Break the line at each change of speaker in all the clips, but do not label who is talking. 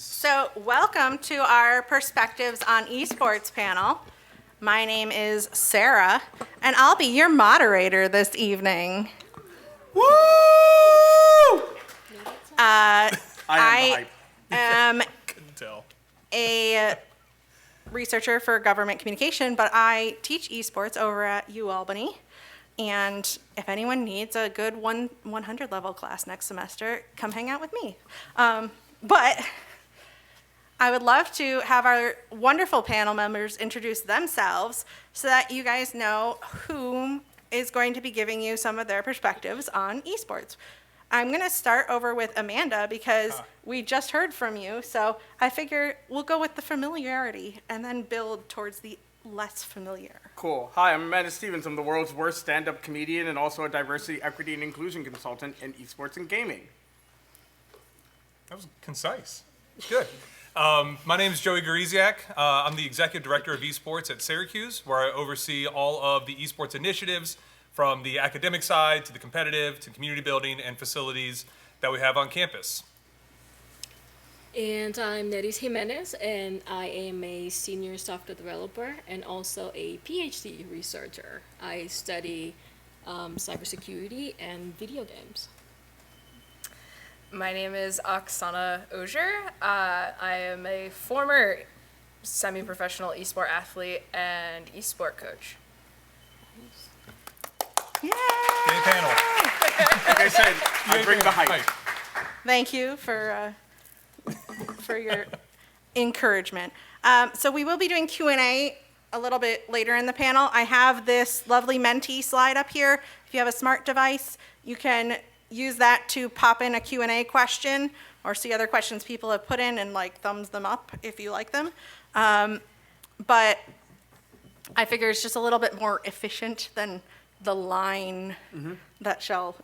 So welcome to our Perspectives on Esports panel. My name is Sarah, and I'll be your moderator this evening.
Woo!
I am
Couldn't tell.
a researcher for government communication, but I teach esports over at UAlbany. And if anyone needs a good 100 level class next semester, come hang out with me. But I would love to have our wonderful panel members introduce themselves so that you guys know whom is going to be giving you some of their perspectives on esports. I'm going to start over with Amanda because we just heard from you, so I figure we'll go with the familiarity and then build towards the less familiar.
Cool. Hi, I'm Amanda Stevens. I'm the world's worst stand-up comedian and also a diversity, equity, and inclusion consultant in esports and gaming.
That was concise. Good. My name is Gawrysiak. I'm the Executive Director of Esports at Syracuse, where I oversee all of the esports initiatives from the academic side to the competitive to community building and facilities that we have on campus.
And I'm Nerys Jimenez, and I am a senior software developer and also a PhD researcher. I study cybersecurity and video games.
My name is Oksana Oeser. I am a former semi-professional esport athlete and esport coach.
Yay!
Yay, panel.
Like I said, I bring the hype.
Thank you for your encouragement. So we will be doing Q&A a little bit later in the panel. I have this lovely Menti slide up here. If you have a smart device, you can use that to pop in a Q&A question or see other questions people have put in and like thumbs them up if you like them. But I figure it's just a little bit more efficient than the line that shall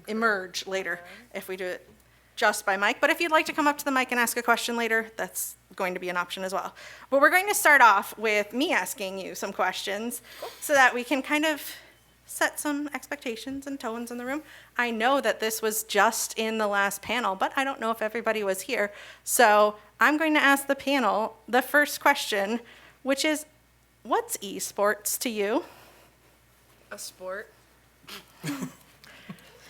emerge later if we do it just by mic. But if you'd like to come up to the mic and ask a question later, that's going to be an option as well. But we're going to start off with me asking you some questions so that we can kind of set some expectations and tones in the room. I know that this was just in the last panel, but I don't know if everybody was here. So I'm going to ask the panel the first question, which is, what's esports to you?
A sport.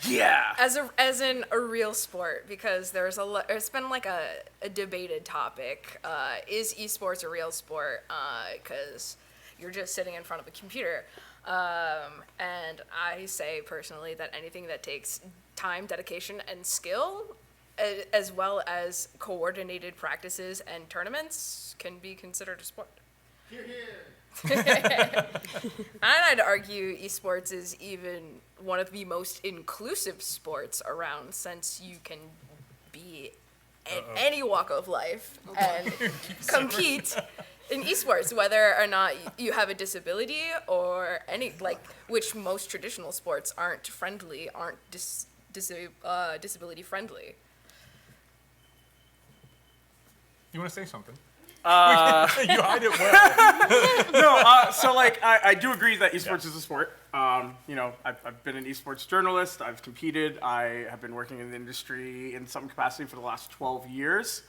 Yeah.
As in a real sport, because it's been like a debated topic. Is esports a real sport? Because you're just sitting in front of a computer. And I say personally that anything that takes time, dedication, and skill, as well as coordinated practices and tournaments, can be considered a sport.
Hear, hear.
And I'd argue esports is even one of the most inclusive sports around, since you can be in any walk of life and compete in esports, whether or not you have a disability or any, which most traditional sports aren't disability friendly.
You want to say something?
You
hide it well.
No, so I do agree that esports is a sport. I've been an esports journalist. I've competed. I have been working in the industry in some capacity for the last 12 years.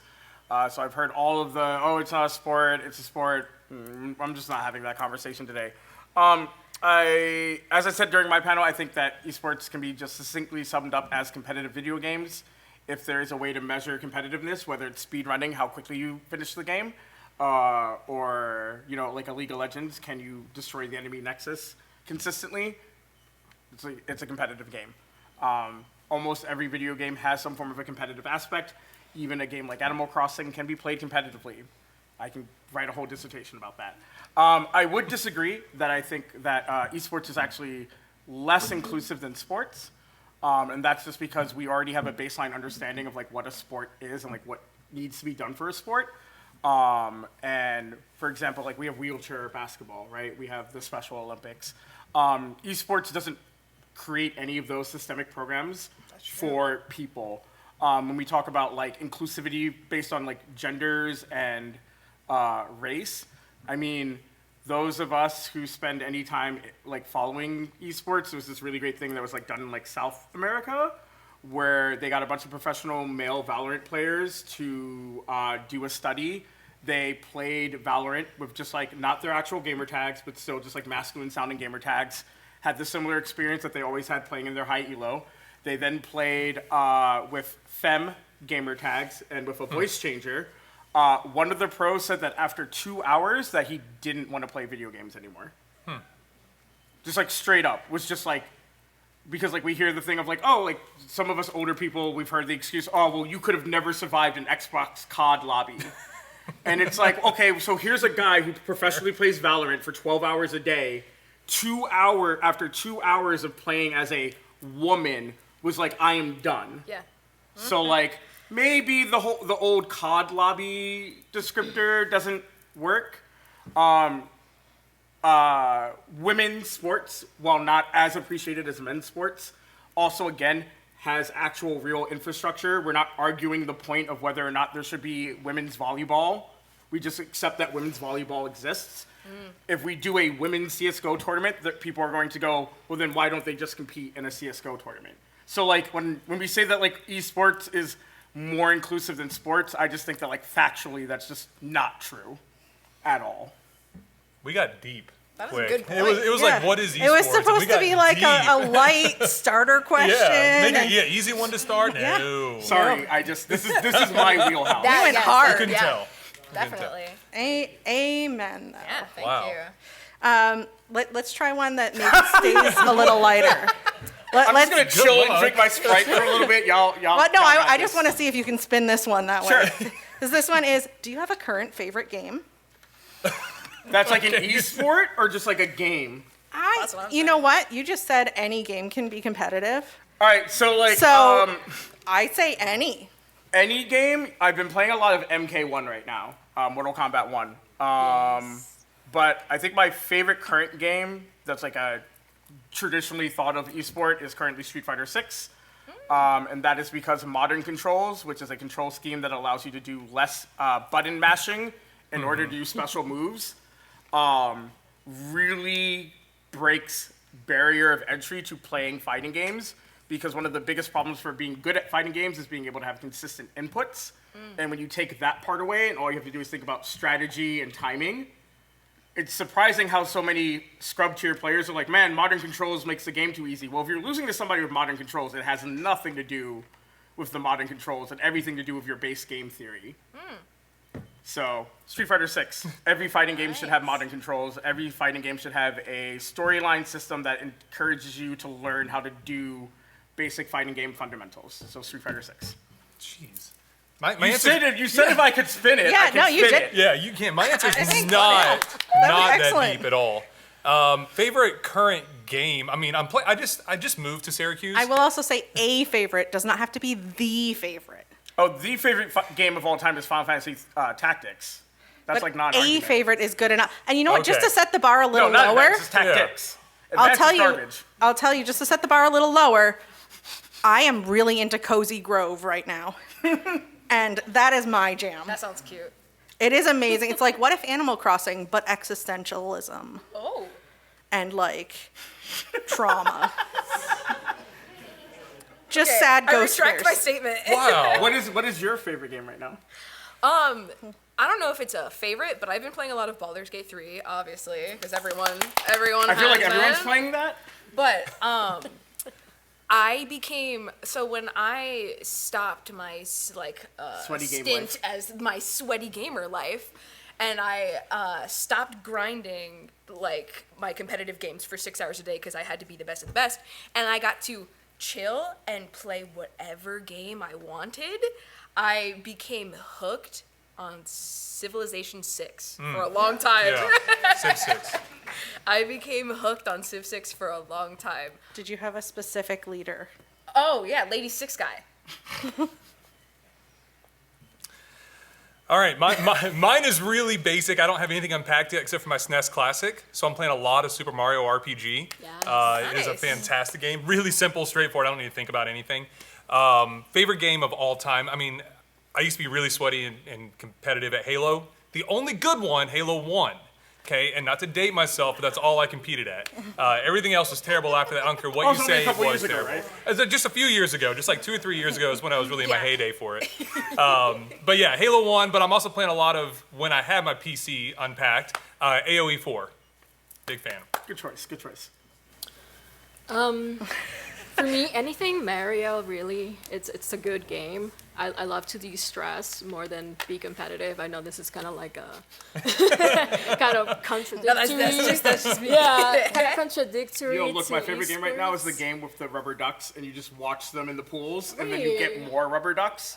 So I've heard all of the, it's not a sport, it's a sport. I'm just not having that conversation today. As I said during my panel, I think that esports can be just succinctly summed up as competitive video games. If there is a way to measure competitiveness, whether it's speed running, how quickly you finish the game, or like a League of Legends, can you destroy the enemy nexus consistently? It's a competitive game. Almost every video game has some form of a competitive aspect. Even a game like Animal Crossing can be played competitively. I can write a whole dissertation about that. I would disagree that I think that esports is actually less inclusive than sports. And that's just because we already have a baseline understanding of what a sport is and what needs to be done for a sport. And for example, we have wheelchair basketball, right? We have the Special Olympics. Esports doesn't create any of those systemic programs for people. When we talk about inclusivity based on genders and race, I mean, those of us who spend any time following esports, there was this really great thing that was done in South America, where they got a bunch of professional male Valorant players to do a study. They played Valorant with just like not their actual gamer tags, but still just like masculine sounding gamer tags. Had the similar experience that they always had playing in their high elo. They then played with femme gamer tags and with a voice changer. One of the pros said that after 2 hours that he didn't want to play video games anymore. Just like straight up, was just like, because like we hear the thing of like, oh, like some of us older people, we've heard the excuse, oh, well, you could have never survived an Xbox COD lobby. And it's like, okay, so here's a guy who professionally plays Valorant for 12 hours a day. After 2 hours of playing as a woman, was like, I am done.
Yeah.
So like maybe the old COD lobby descriptor doesn't work. Women's sports, while not as appreciated as men's sports, also again has actual real infrastructure. We're not arguing the point of whether or not there should be women's volleyball. We just accept that women's volleyball exists. If we do a women's CSGO tournament, that people are going to go, well then why don't they just compete in a CSGO tournament? So like when we say that like esports is more inclusive than sports, I just think that like factually that's just not true at all.
We got deep.
That was a
quick.
good point.
It was like, what is esports?
It was
And we
supposed to
got
be like
deep.
a light starter question.
Yeah, easy one to start.
Yeah.
No.
Sorry, this is my wheelhouse.
That,
went
yes,
hard.
You couldn't
yeah,
tell.
Definitely.
Amen, though.
Yeah, thank
Wow.
you.
Let's try one that maybe stays a little lighter.
I'm just gonna chill
luck.
and drink my Sprite for a little bit, y'all.
But no,
y'all got
I just
this.
want to see if you can spin this one that way. Because this one is, do you have a current favorite game?
That's like an esport or just like a game?
That's what I'm
You know what? You just said any game can be competitive.
All right, so like
So I say any.
any game. I've been playing a lot of MK1 right now, Mortal Kombat 1. But I think my favorite current game that's like a traditionally thought of esport is currently Street Fighter 6. And that is because of modern controls, which is a control scheme that allows you to do less button mashing in order to do special moves, really breaks barrier of entry to playing fighting games, because one of the biggest problems for being good at fighting games is being able to have consistent inputs. And when you take that part away and all you have to do is think about strategy and timing, it's surprising how so many scrub tier players are like, man, modern controls makes the game too easy. Well, if you're losing to somebody with modern controls, it has nothing to do with the modern controls and everything to do with your base game theory. So, Street Fighter 6. Every fighting game should have modern controls. Every fighting game should have a storyline system that encourages you to learn how to do basic fighting game fundamentals. So, Street Fighter 6.
Jeez. My
You
answer.
said if I could spin it,
Yeah,
I could
no, you
spin
did.
it.
Yeah, you can't. My answer is
think-
not that
excellent.
deep at all. Favorite current game? I mean, I just moved to Syracuse.
I will also say a favorite does not have to be the favorite.
Oh, the favorite game of all time is Final Fantasy Tactics. That's like not
a favorite is good enough. And you know what? Just
Okay.
to set the bar a
No,
little
not
lower,
Advanced, it's Tactics.
I'll
Advanced
tell
is
you.
garbage.
I'll tell you just to set the bar a little lower. I am really into Cozy Grove right now, and that is my jam.
That sounds cute.
It is amazing. It's like, what if Animal Crossing, but existentialism
Oh.
and like trauma. Just
Okay,
sad
I
ghost
retract my
fears.
statement.
Wow.
What is your favorite game right now?
I don't know if it's a favorite, but I've been playing a lot of Baldur's Gate 3, obviously, because everyone
I feel like
has
everyone's
them.
playing that.
But I became so when I stopped my
Sweaty game
stint
life.
as my sweaty gamer life, and I stopped grinding like my competitive games for 6 hours a day because I had to be the best of the best, and I got to chill and play whatever game I wanted. I became hooked on Civilization 6 for a long time.
Yeah. 6-6.
I became hooked on Civ 6 for a long time.
Did you have a specific leader?
Oh yeah, Lady Six Guy.
All right, mine is really basic. I don't have anything unpacked yet except for my SNES Classic. So I'm playing a lot of Super Mario RPG.
Yes.
It is a
Nice.
fantastic game. Really simple, straightforward. I don't need to think about anything. Favorite game of all time? I mean, I used to be really sweaty and competitive at Halo. The only good one, Halo 1. Okay, and not to date myself, but that's all I competed at. Everything else was terrible after that. I don't care what
Also
you say,
a couple
it was
years ago,
terrible.
right?
Just a few years ago, just like 2 or 3 years ago is when I was really in my
Yeah.
heyday for it. But yeah, Halo 1, but I'm also playing a lot of, when I had my PC unpacked, AoE 4. Big fan.
Good choice. Good choice.
For me, anything Mario, really, it's a good game. I love to de-stress more than be competitive. I know this is kind of like a kind of contradictory.
That's just me.
Yeah, kind of contradictory.
Yo, look, my
to
favorite game right now is the
esports.
game with the rubber ducks, and you just watch them in the pools, and then you
Really?
get more rubber ducks.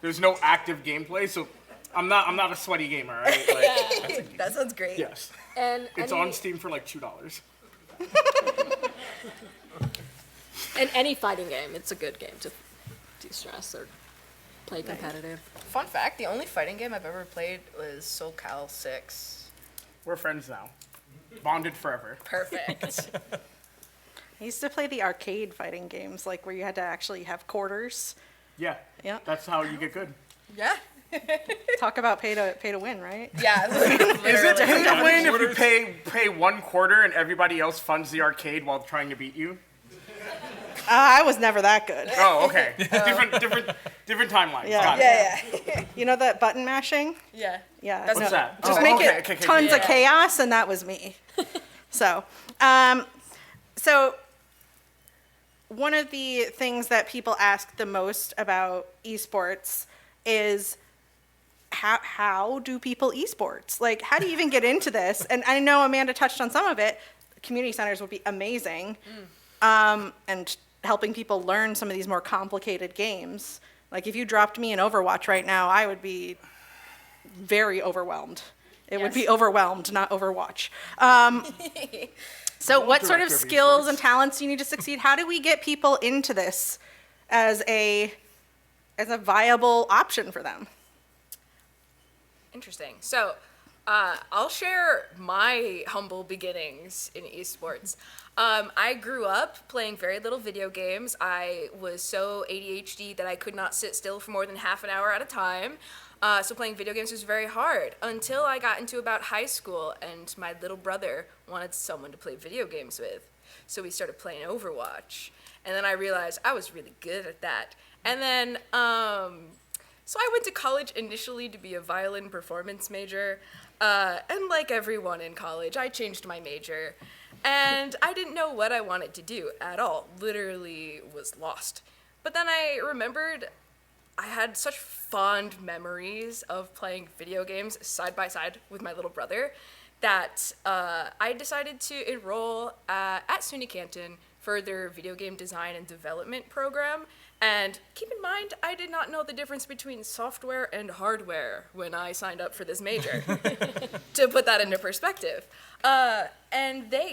There's no active gameplay, so I'm not a sweaty gamer, right? Like,
That sounds great.
yes,
And
it's
any,
on Steam for like $2.
and any fighting game, it's a good game to de-stress or play competitive.
Fun fact: the only fighting game I've ever played was Soul Cal 6.
We're friends now, bonded forever.
Perfect.
I used to play the arcade fighting games, like where you had to actually have quarters.
Yeah,
Yeah.
that's how you get good.
Yeah.
Talk about pay to win, right?
Yeah.
Is it
literally.
pay to win if you pay 1 quarter and everybody else funds the arcade while trying to beat you?
I was never that good.
Oh, okay. different timelines.
Yeah.
Got it.
Yeah.
You know that button mashing?
Yeah.
Yeah.
That's
What's that?
Just
Oh,
make
okay,
it
okay, okay,
tons of
yeah.
chaos, and that was me. So one of the things that people ask the most about esports is how do people esports? Like, how do you even get into this? And I know Amanda touched on some of it. Community centers would be amazing, and helping people learn some of these more complicated games. Like, if you dropped me in Overwatch right now, I would be very overwhelmed. It would be
Yes.
overwhelmed, not Overwatch. So what sort of
Director of
skills
Esports.
and talents do you need to succeed? How do we get people into this as a viable option for them?
Interesting. So, I'll share my humble beginnings in esports. I grew up playing very little video games. I was so ADHD that I could not sit still for more than half an hour at a time. So playing video games was very hard until I got into about high school, and my little brother wanted someone to play video games with. So we started playing Overwatch. And then I realized I was really good at that. And then, so I went to college initially to be a violin performance major. And like everyone in college, I changed my major. And I didn't know what I wanted to do at all. Literally was lost. But then I remembered I had such fond memories of playing video games side by side with my little brother that I decided to enroll at SUNY Canton for their video game design and development program. And keep in mind, I did not know the difference between software and hardware when I signed up for this major, to put that into perspective. And the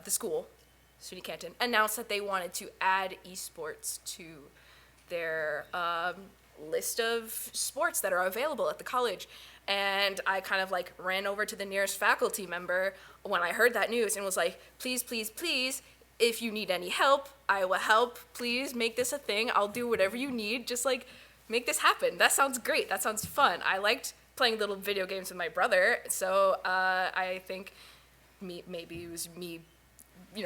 school, SUNY Canton, announced that they wanted to add esports to their list of sports that are available at the college. And I kind of like ran over to the nearest faculty member when I heard that news and was like, please, please, please, if you need any help, I will help. Please make this a thing. I'll do whatever you need. Just like make this happen. That sounds great. That sounds fun. I liked playing little video games with my brother. So I think maybe it was me,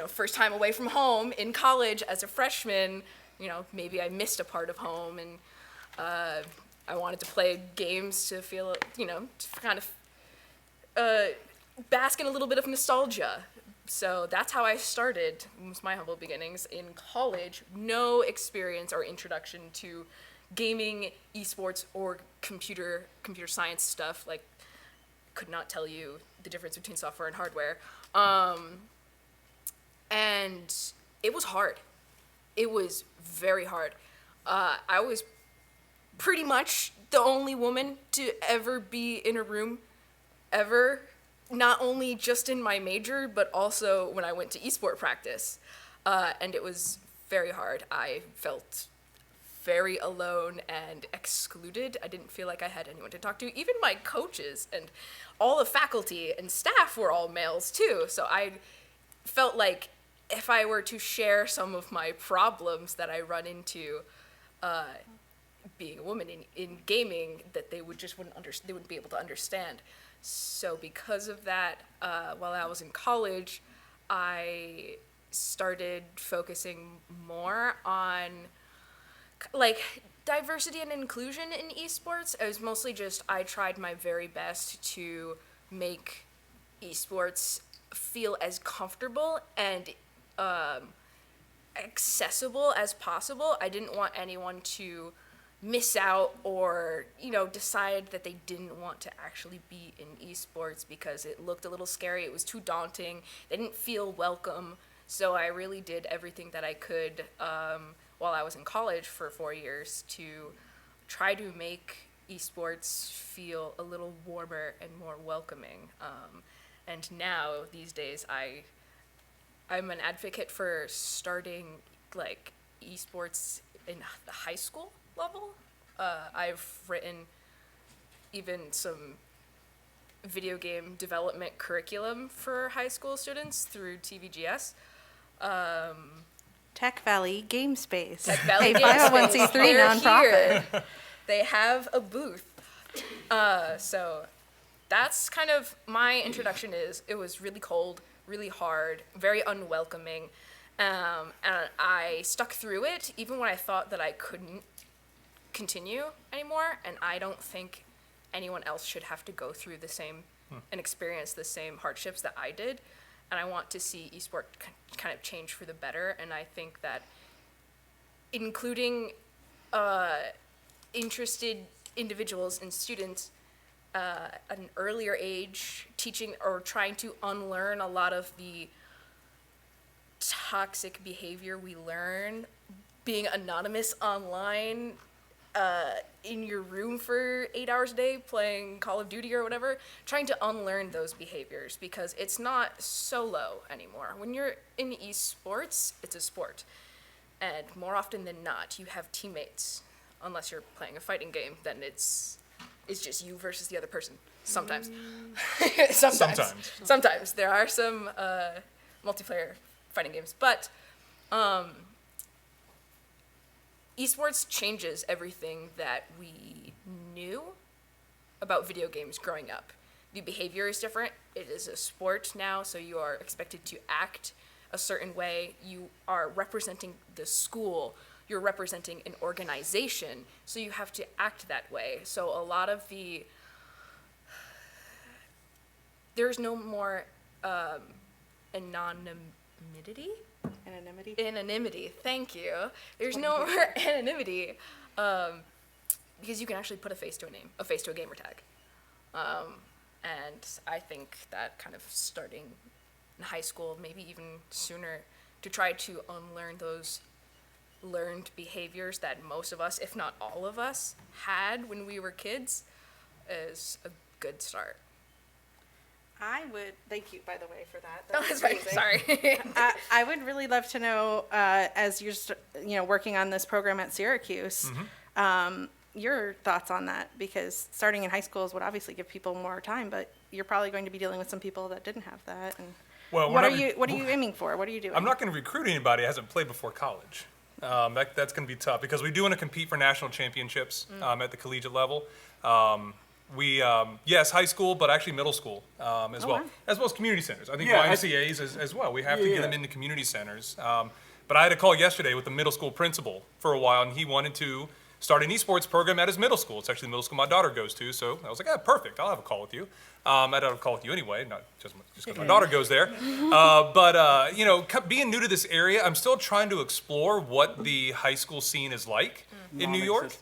first time away from home in college as a freshman. Maybe I missed a part of home, and I wanted to play games to feel, to kind of bask in a little bit of nostalgia. So that's how I started, was my humble beginnings in college. No experience or introduction to gaming, esports, or computer science stuff. Like, could not tell you the difference between software and hardware. And it was hard. It was very hard. I was pretty much the only woman to ever be in a room, ever. Not only just in my major, but also when I went to esport practice. And it was very hard. I felt very alone and excluded. I didn't feel like I had anyone to talk to. Even my coaches and all the faculty and staff were all males too. So I felt like if I were to share some of my problems that I run into being a woman in gaming, that they wouldn't be able to understand. So because of that, while I was in college, I started focusing more on like diversity and inclusion in esports. It was mostly just I tried my very best to make esports feel as comfortable and accessible as possible. I didn't want anyone to miss out or, decide that they didn't want to actually be in esports because it looked a little scary. It was too daunting. They didn't feel welcome. So I really did everything that I could while I was in college for 4 years to try to make esports feel a little warmer and more welcoming. And now, these days, I'm an advocate for starting like esports in the high school level. I've written even some video game development curriculum for high school students through TVGS.
Tech Valley Game Space.
Tech Valley
a
Game
501c3
They're
nonprofit.
here. They have a booth. So that's kind of my introduction. It was really cold, really hard, very unwelcoming. And I stuck through it even when I thought that I couldn't continue anymore. And I don't think anyone else should have to go through the same and experience the same hardships that I did. And I want to see eSport kind of change for the better. And I think that including interested individuals and students at an earlier age, teaching or trying to unlearn a lot of the toxic behavior we learn being anonymous online in your room for 8 hours a day playing Call of Duty or whatever, trying to unlearn those behaviors because it's not solo anymore. When you're in esports, it's a sport. And more often than not, you have teammates. Unless you're playing a fighting game, then it's just you versus the other person. Sometimes. Sometimes. There are some multiplayer fighting games. But esports changes everything that we knew about video games growing up. The behavior is different. It is a sport now, so you are expected to act a certain way. You are representing the school. You're representing an organization, so you have to act that way. So a lot of there's no more anonymity? Anonymity, thank you. There's no more anonymity because you can actually put a face to a name, a face to a gamer tag. And I think that kind of starting in high school, maybe even sooner, to try to unlearn those learned behaviors that most of us, if not all of us, had when we were kids is a good start.
I would, thank you, by the way, for that.
Oh, that's right. Sorry.
I would really love to know, as you're working on this program at Syracuse, your thoughts on that, because starting in high schools would obviously give people more time, but you're probably going to be dealing with some people that didn't have that. And
Well,
what are you aiming for? What are you doing?
I'm not going to recruit anybody who hasn't played before college. That's going to be tough because we do want to compete for national championships at the collegiate level. Yes, high school, but actually middle school as well, as well as community centers. I think YMCA's as well. We have to get them into community centers. But I had a call yesterday with the middle school principal for a while, and he wanted to start an esports program at his middle school. It's actually the middle school my daughter goes to, so I was like, perfect. I'll have a call with you. I'd have a call with you anyway, not just because my daughter goes there. Being new to this area, I'm still trying to explore what the high school scene is like in New York.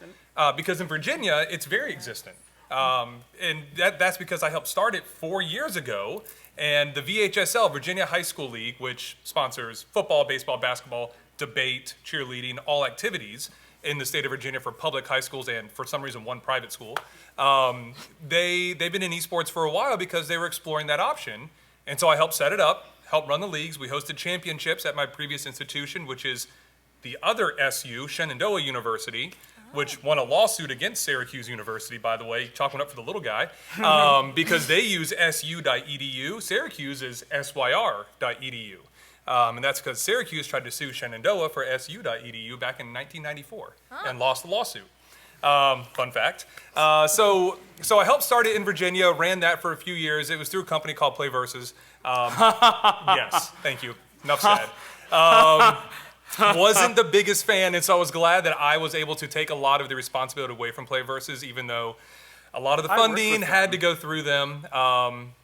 Because in Virginia, it's very existent. And that's because I helped start it 4 years ago. And the VHSL, Virginia High School League, which sponsors football, baseball, basketball, debate, cheerleading, all activities in the state of Virginia for public high schools and for some reason one private school. They've been in esports for a while because they were exploring that option. And so I helped set it up, helped run the leagues. We hosted championships at my previous institution, which is the other SU, Shenandoah University, which won a lawsuit against Syracuse University, by the way, chalking up for the little guy, because they use su.edu. Syracuse is syr.edu. And that's because Syracuse tried to sue Shenandoah for su.edu back in 1994 and lost the lawsuit. Fun fact. So I helped start it in Virginia, ran that for a few years. It was through a company called Play Versus. Yes, thank you. Enough said. Wasn't the biggest fan, and so I was glad that I was able to take a lot of the responsibility away from Play Versus, even though a lot of the funding had to go through them.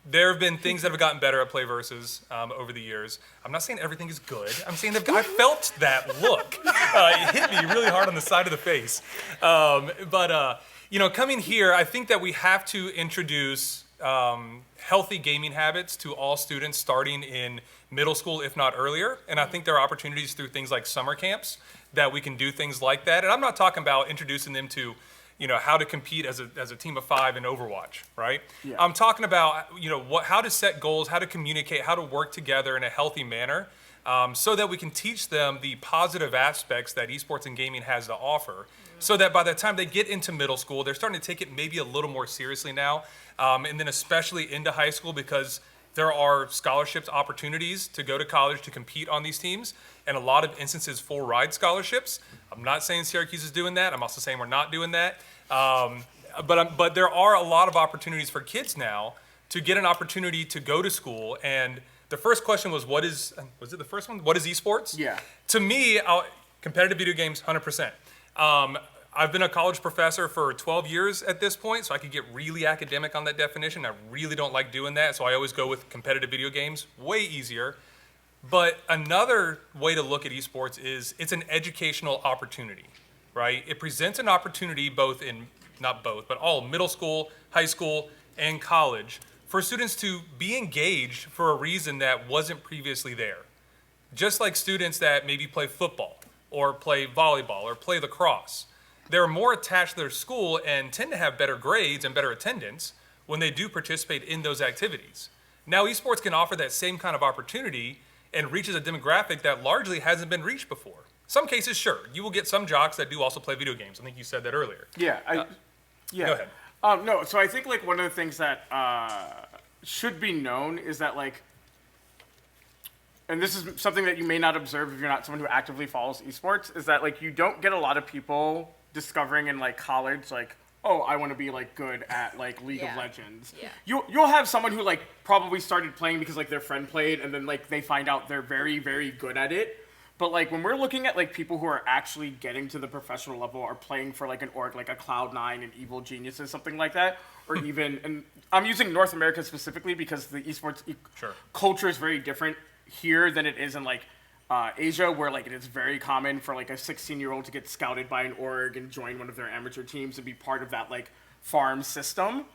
There have been things that have gotten better at Play Versus over the years. I'm not saying everything is good. I'm saying I felt that look. It hit me really hard on the side of the face. Coming here, I think that we have to introduce healthy gaming habits to all students starting in middle school, if not earlier. And I think there are opportunities through things like summer camps that we can do things like that. And I'm not talking about introducing them to how to compete as a team of 5 in Overwatch, right? Yeah. I'm talking about, how to set goals, how to communicate, how to work together in a healthy manner, so that we can teach them the positive aspects that esports and gaming has to offer, so that by the time they get into middle school, they're starting to take it maybe a little more seriously now, and then especially into high school, because there are scholarships opportunities to go to college to compete on these teams, and a lot of instances full ride scholarships. I'm not saying Syracuse is doing that. I'm also saying we're not doing that. But there are a lot of opportunities for kids now to get an opportunity to go to school. And the first question was it the first one? What is esports?
Yeah.
To me, competitive video games, 100%. I've been a college professor for 12 years at this point, so I could get really academic on that definition. I really don't like doing that, so I always go with competitive video games, way easier. But another way to look at esports is it's an educational opportunity, right? It presents an opportunity all middle school, high school, and college for students to be engaged for a reason that wasn't previously there. Just like students that maybe play football or play volleyball or play lacrosse. They're more attached to their school and tend to have better grades and better attendance when they do participate in those activities. Now, esports can offer that same kind of opportunity and reaches a demographic that largely hasn't been reached before. Some cases, sure. You will get some jocks that do also play video games. I think you said that earlier.
Yeah.
Go ahead.
No, so I think one of the things that should be known is that and this is something that you may not observe if you're not someone who actively follows esports, is that you don't get a lot of people discovering in college oh, I want to be good at League of Legends.
Yeah.
You'll have someone who probably started playing because their friend played, and then they find out they're very, very good at it. But when we're looking at people who are actually getting to the professional level or playing for an org like a Cloud9 and Evil Geniuses, something like that, or even, and I'm using North America specifically because the esports culture is very different here than it is in Asia, where it is very common for a 16-year-old to get scouted by an org and join one of their amateur teams and be part of that farm system.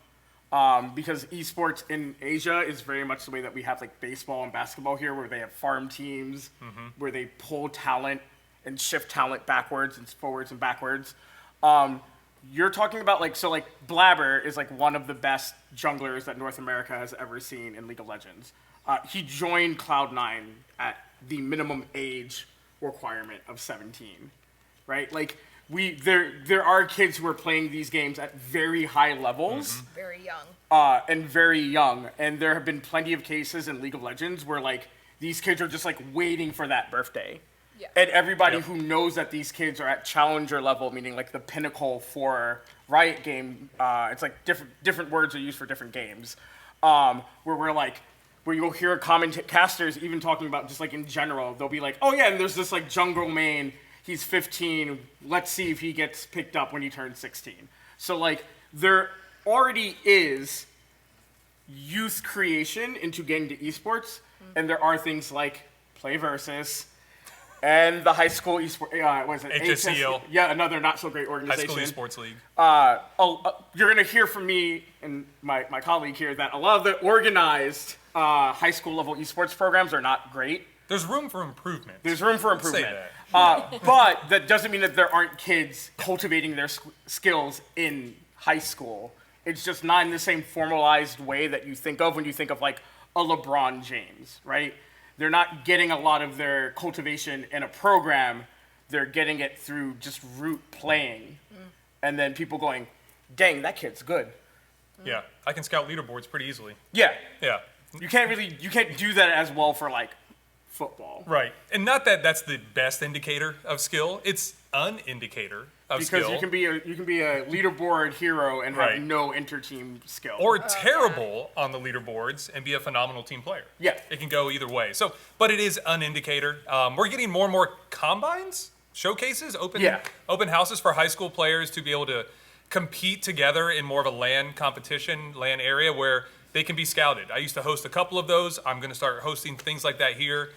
Because esports in Asia is very much the way that we have baseball and basketball here, where they have farm teams, where they pull talent and shift talent backwards and forwards and backwards. You're talking about Blabber is one of the best junglers that North America has ever seen in League of Legends. He joined Cloud9 at the minimum age requirement of 17, right? There are kids who are playing these games at very high levels.
Very young.
And very young. And there have been plenty of cases in League of Legends where these kids are just different for that birthday.
Yeah.
And everybody who knows that these kids are at challenger level, meaning the pinnacle for Riot game, it's different words are used for different games, where we're where you'll hear casters even talking about just in general, they'll be oh yeah, and there's this jungle main, he's 15, let's see if he gets picked up when he turns 16. So there already is youth creation into getting to esports, and there are things like Play Versus, and the high school esports, what is it?
HSCL.
Yeah, another not so great organization.
High School Esports League.
You're going to hear from me and my colleague here that a lot of the organized high school level esports programs are not great.
There's room for improvement.
There's room for improvement.
Say that.
But that doesn't mean that there aren't kids cultivating their skills in high school. It's just not in the same formalized way that you think of when you think of a LeBron James, right? They're not getting a lot of their cultivation in a program. They're getting it through just root playing. And then people going, dang, that kid's good.
Yeah, I can scout leaderboards pretty easily.
Yeah.
Yeah.
You can't do that as well for football.
Right. And not that that's the best indicator of skill. It's an indicator of
Because
skill.
you can be a leaderboard hero and have
Right.
no inter-team skill.
Or terrible on the leaderboards and be a phenomenal team player.
Yeah.
It can go either way. So, but it is an indicator. We're getting more and more combines, showcases, open houses for high school players to be able to compete together in more of a LAN competition, LAN area where they can be scouted. I used to host a couple of those. I'm going to start hosting things like that here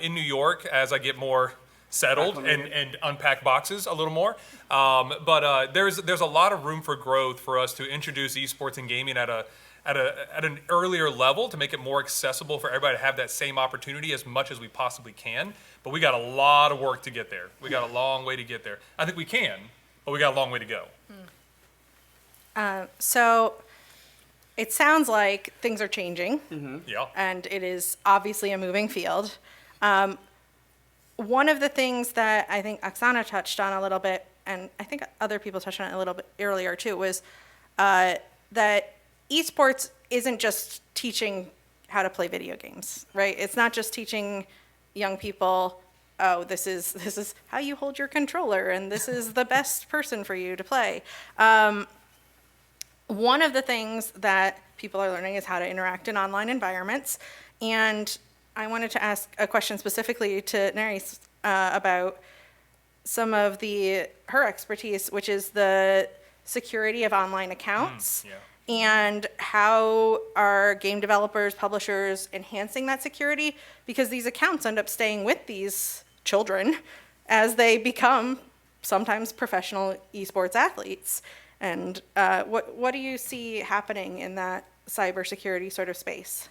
in New York as I get more settled and unpack boxes a little more. But there's a lot of room for growth for us to introduce esports and gaming at an earlier level to make it more accessible for everybody to have that same opportunity as much as we possibly can. But we got a lot of work to get there. We got a long way to get there. I think we can, but we got a long way to go.
So it sounds like things are changing.
Yeah.
And it is obviously a moving field. One of the things that I think Oksana touched on a little bit, and I think other people touched on it a little bit earlier too, was that esports isn't just teaching how to play video games, right? It's not just teaching young people, oh, this is how you hold your controller, and this is the best person for you to play. One of the things that people are learning is how to interact in online environments, and I wanted to ask a question specifically to Nerys about some of her expertise, which is the security of online accounts, and how are game developers, publishers enhancing that security, because these accounts end up staying with these children as they become sometimes professional esports athletes. And what do you see happening in that cybersecurity sort of space?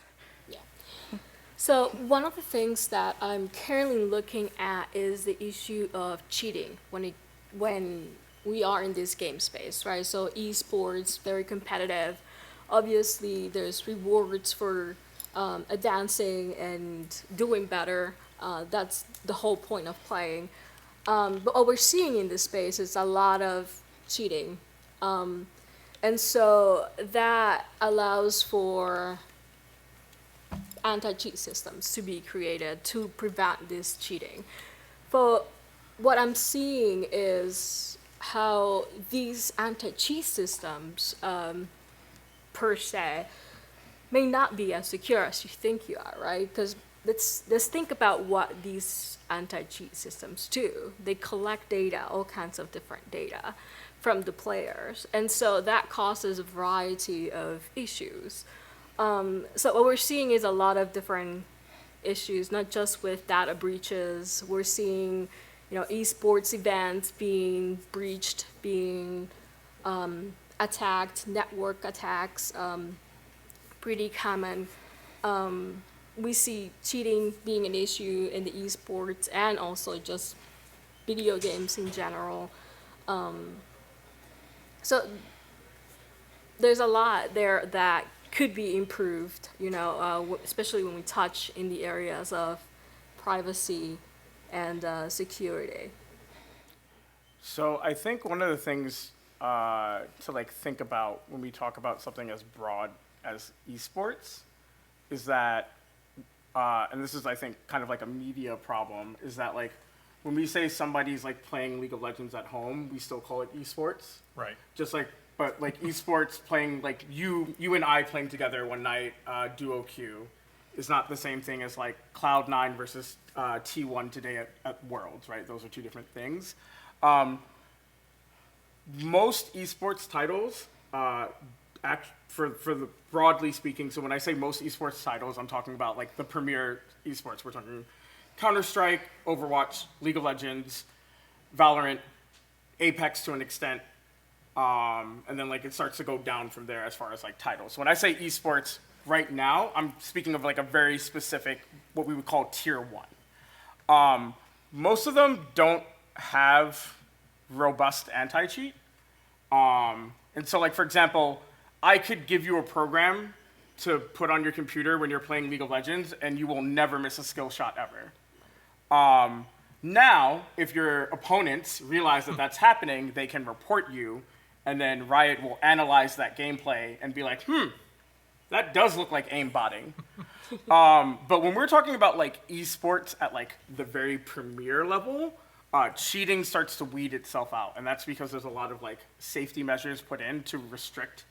So one of the things that I'm currently looking at is the issue of cheating when we are in this game space, right? So esports, very competitive. Obviously, there's rewards for advancing and doing better. That's the whole point of playing. But what we're seeing in this space is a lot of cheating. And so that allows for anti-cheat systems to be created to prevent this cheating. But what I'm seeing is how these anti-cheat systems per se may not be as secure as you think you are, right? Because let's think about what these anti-cheat systems do. They collect data, all kinds of different data from the players, and so that causes a variety of issues. So what we're seeing is a lot of different issues, not just with data breaches. We're seeing, esports events being breached, being attacked, network attacks, pretty common. We see cheating being an issue in the esports and also just video games in general. So there's a lot there that could be improved, especially when we touch in the areas of privacy and security.
So I think one of the things to think about when we talk about something as broad as esports is that, and this is I think kind of like a media problem, is that when we say somebody's playing League of Legends at home, we still call it esports.
Right.
But esports playing you and I playing together one night, duo queue, is not the same thing as Cloud9 versus T1 today at Worlds, right? Those are two different things. Most esports titles, for the broadly speaking, so when I say most esports titles, I'm talking about the premier esports. We're talking Counter-Strike, Overwatch, League of Legends, Valorant, Apex to an extent, and then it starts to go down from there as far as titles. So when I say esports right now, I'm speaking of a very specific, what we would call tier 1. Most of them don't have robust anti-cheat. And so for example, I could give you a program to put on your computer when you're playing League of Legends and you will never miss a skill shot ever. Now, if your opponents realize that that's happening, they can report you, and then Riot will analyze that gameplay and be like, that does look like aimbotting. But when we're talking about esports at the very premier level, cheating starts to weed itself out, and that's because there's a lot of like safety measures put in to restrict.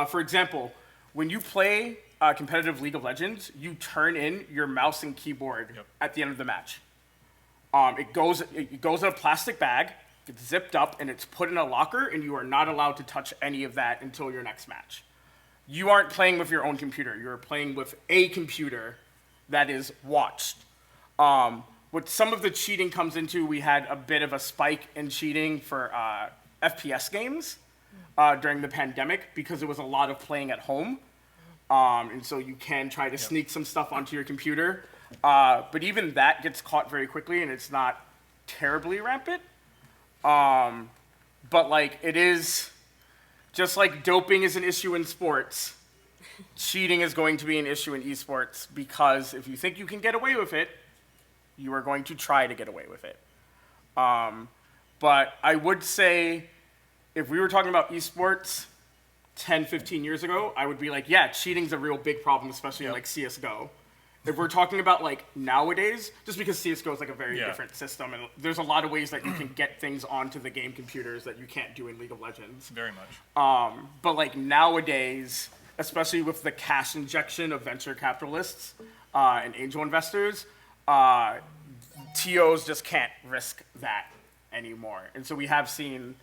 For example, when you play competitive League of Legends, you turn in your mouse and keyboard at the end of the match. It goes in a plastic bag, it's zipped up, and it's put in a locker, and you are not allowed to touch any of that until your next match. You aren't playing with your own computer. You're playing with a computer that is watched. What some of the cheating comes into, we had a bit of a spike in cheating for FPS games during the pandemic because it was a lot of playing at home. And so you can try to sneak some stuff onto your computer. But even that gets caught very quickly, and it's not terribly rampant. But like it is, just like doping is an issue in sports, cheating is going to be an issue in esports, because if you think you can get away with it, you are going to try to get away with it. But I would say if we were talking about esports 10, 15 years ago, I would be like, yeah, cheating's a real big problem, especially in like CSGO. If we're talking about like nowadays, just because CSGO is like a very different system, and there's a lot of ways that you can get things onto the game computers that you can't do in League of Legends.
Very much.
But like nowadays, especially with the cash injection of venture capitalists and angel investors, TOs just can't risk that anymore. And so we have seen,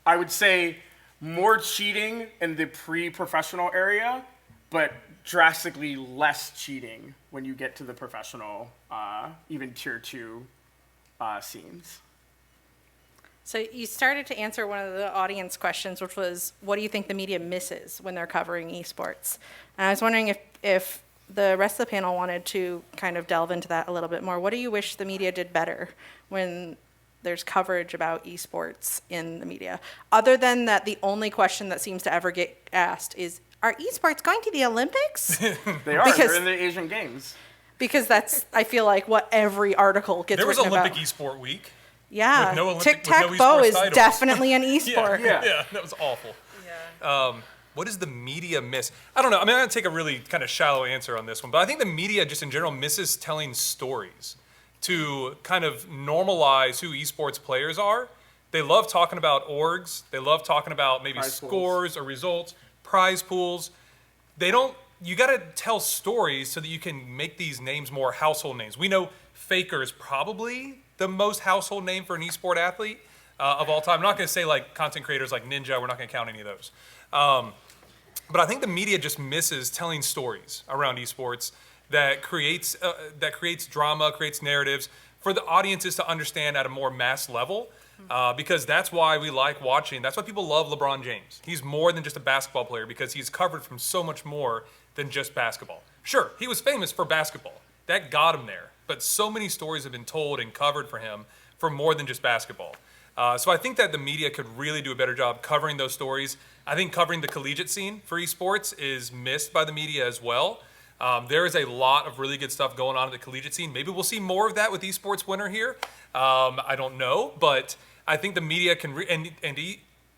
I would say, more cheating in the pre-professional area, but drastically less cheating when you get to the professional, even tier 2 scenes.
So you started to answer one of the audience questions, which was, what do you think the media misses when they're covering esports? And I was wondering if the rest of the panel wanted to kind of delve into that a little bit more. What do you wish the media did better when there's coverage about esports in the media? Other than that, the only question that seems to ever get asked is, are esports going to the Olympics?
They are. They're in the Asian Games.
Because that's, I feel like, what every ararticle gets
There was
written
Olympic
about.
esport week.
Yeah,
with no Olympic-
tic-tac-toe
with no esports
is
titles.
definitely an esport.
Yeah, that was awful.
Yeah.
What does the media miss? I don't know. I mean, I'm going to take a really kind of shallow answer on this one, but I think the media just in general misses telling stories to kind of normalize who esports players are. They love talking about orgs. They love talking about maybe
Prize
scores or results, prize pools. They don't, you got to tell stories so that you can make these names more household names. We know Faker is probably the most household name for an esport athlete of all time. I'm not going to say like content creators like Ninja. We're not going to count any of those. But I think the media just misses telling stories around esports that creates drama, creates narratives for the audiences to understand at a more mass level. Because that's why we like watching. That's why people love LeBron James. He's more than just a basketball player because he's covered from so much more than just basketball. Sure, he was famous for basketball. That got him there. But so many stories have been told and covered for him for more than just basketball. So I think that the media could really do a better job covering those stories. I think covering the collegiate scene for esports is missed by the media as well. There is a lot of really good stuff going on in the collegiate scene. Maybe we'll see more of that with Esports Winter here. I don't know, but I think the media can,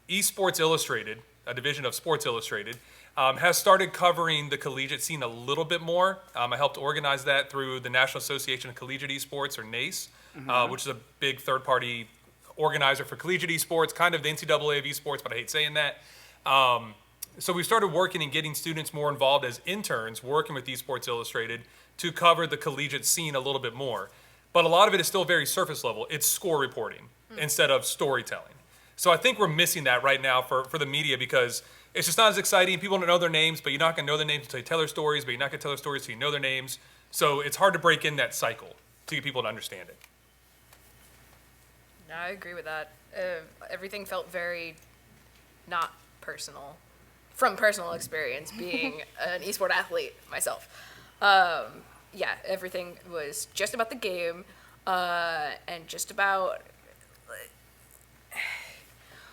Esports Illustrated, a division of Sports Illustrated, has started covering the collegiate scene a little bit more. I helped organize that through the National Association of Collegiate Esports, or NACE, which is a big third-party organizer for collegiate esports, kind of the NCAA of esports, but I hate saying that. So we started working and getting students more involved as interns, working with Esports Illustrated to cover the collegiate scene a little bit more. But a lot of it is still very surface level. It's score reporting instead of storytelling. So I think we're missing that right now for the media because it's just not as exciting. People don't know their names, but you're not going to know their names until you tell their stories, but you're not going to tell their stories until you know their names. So it's hard to break in that cycle to get people to understand it.
No, I agree with that. Everything felt very not personal, from personal experience, being an esport athlete myself. Yeah, everything was just about the game, and just about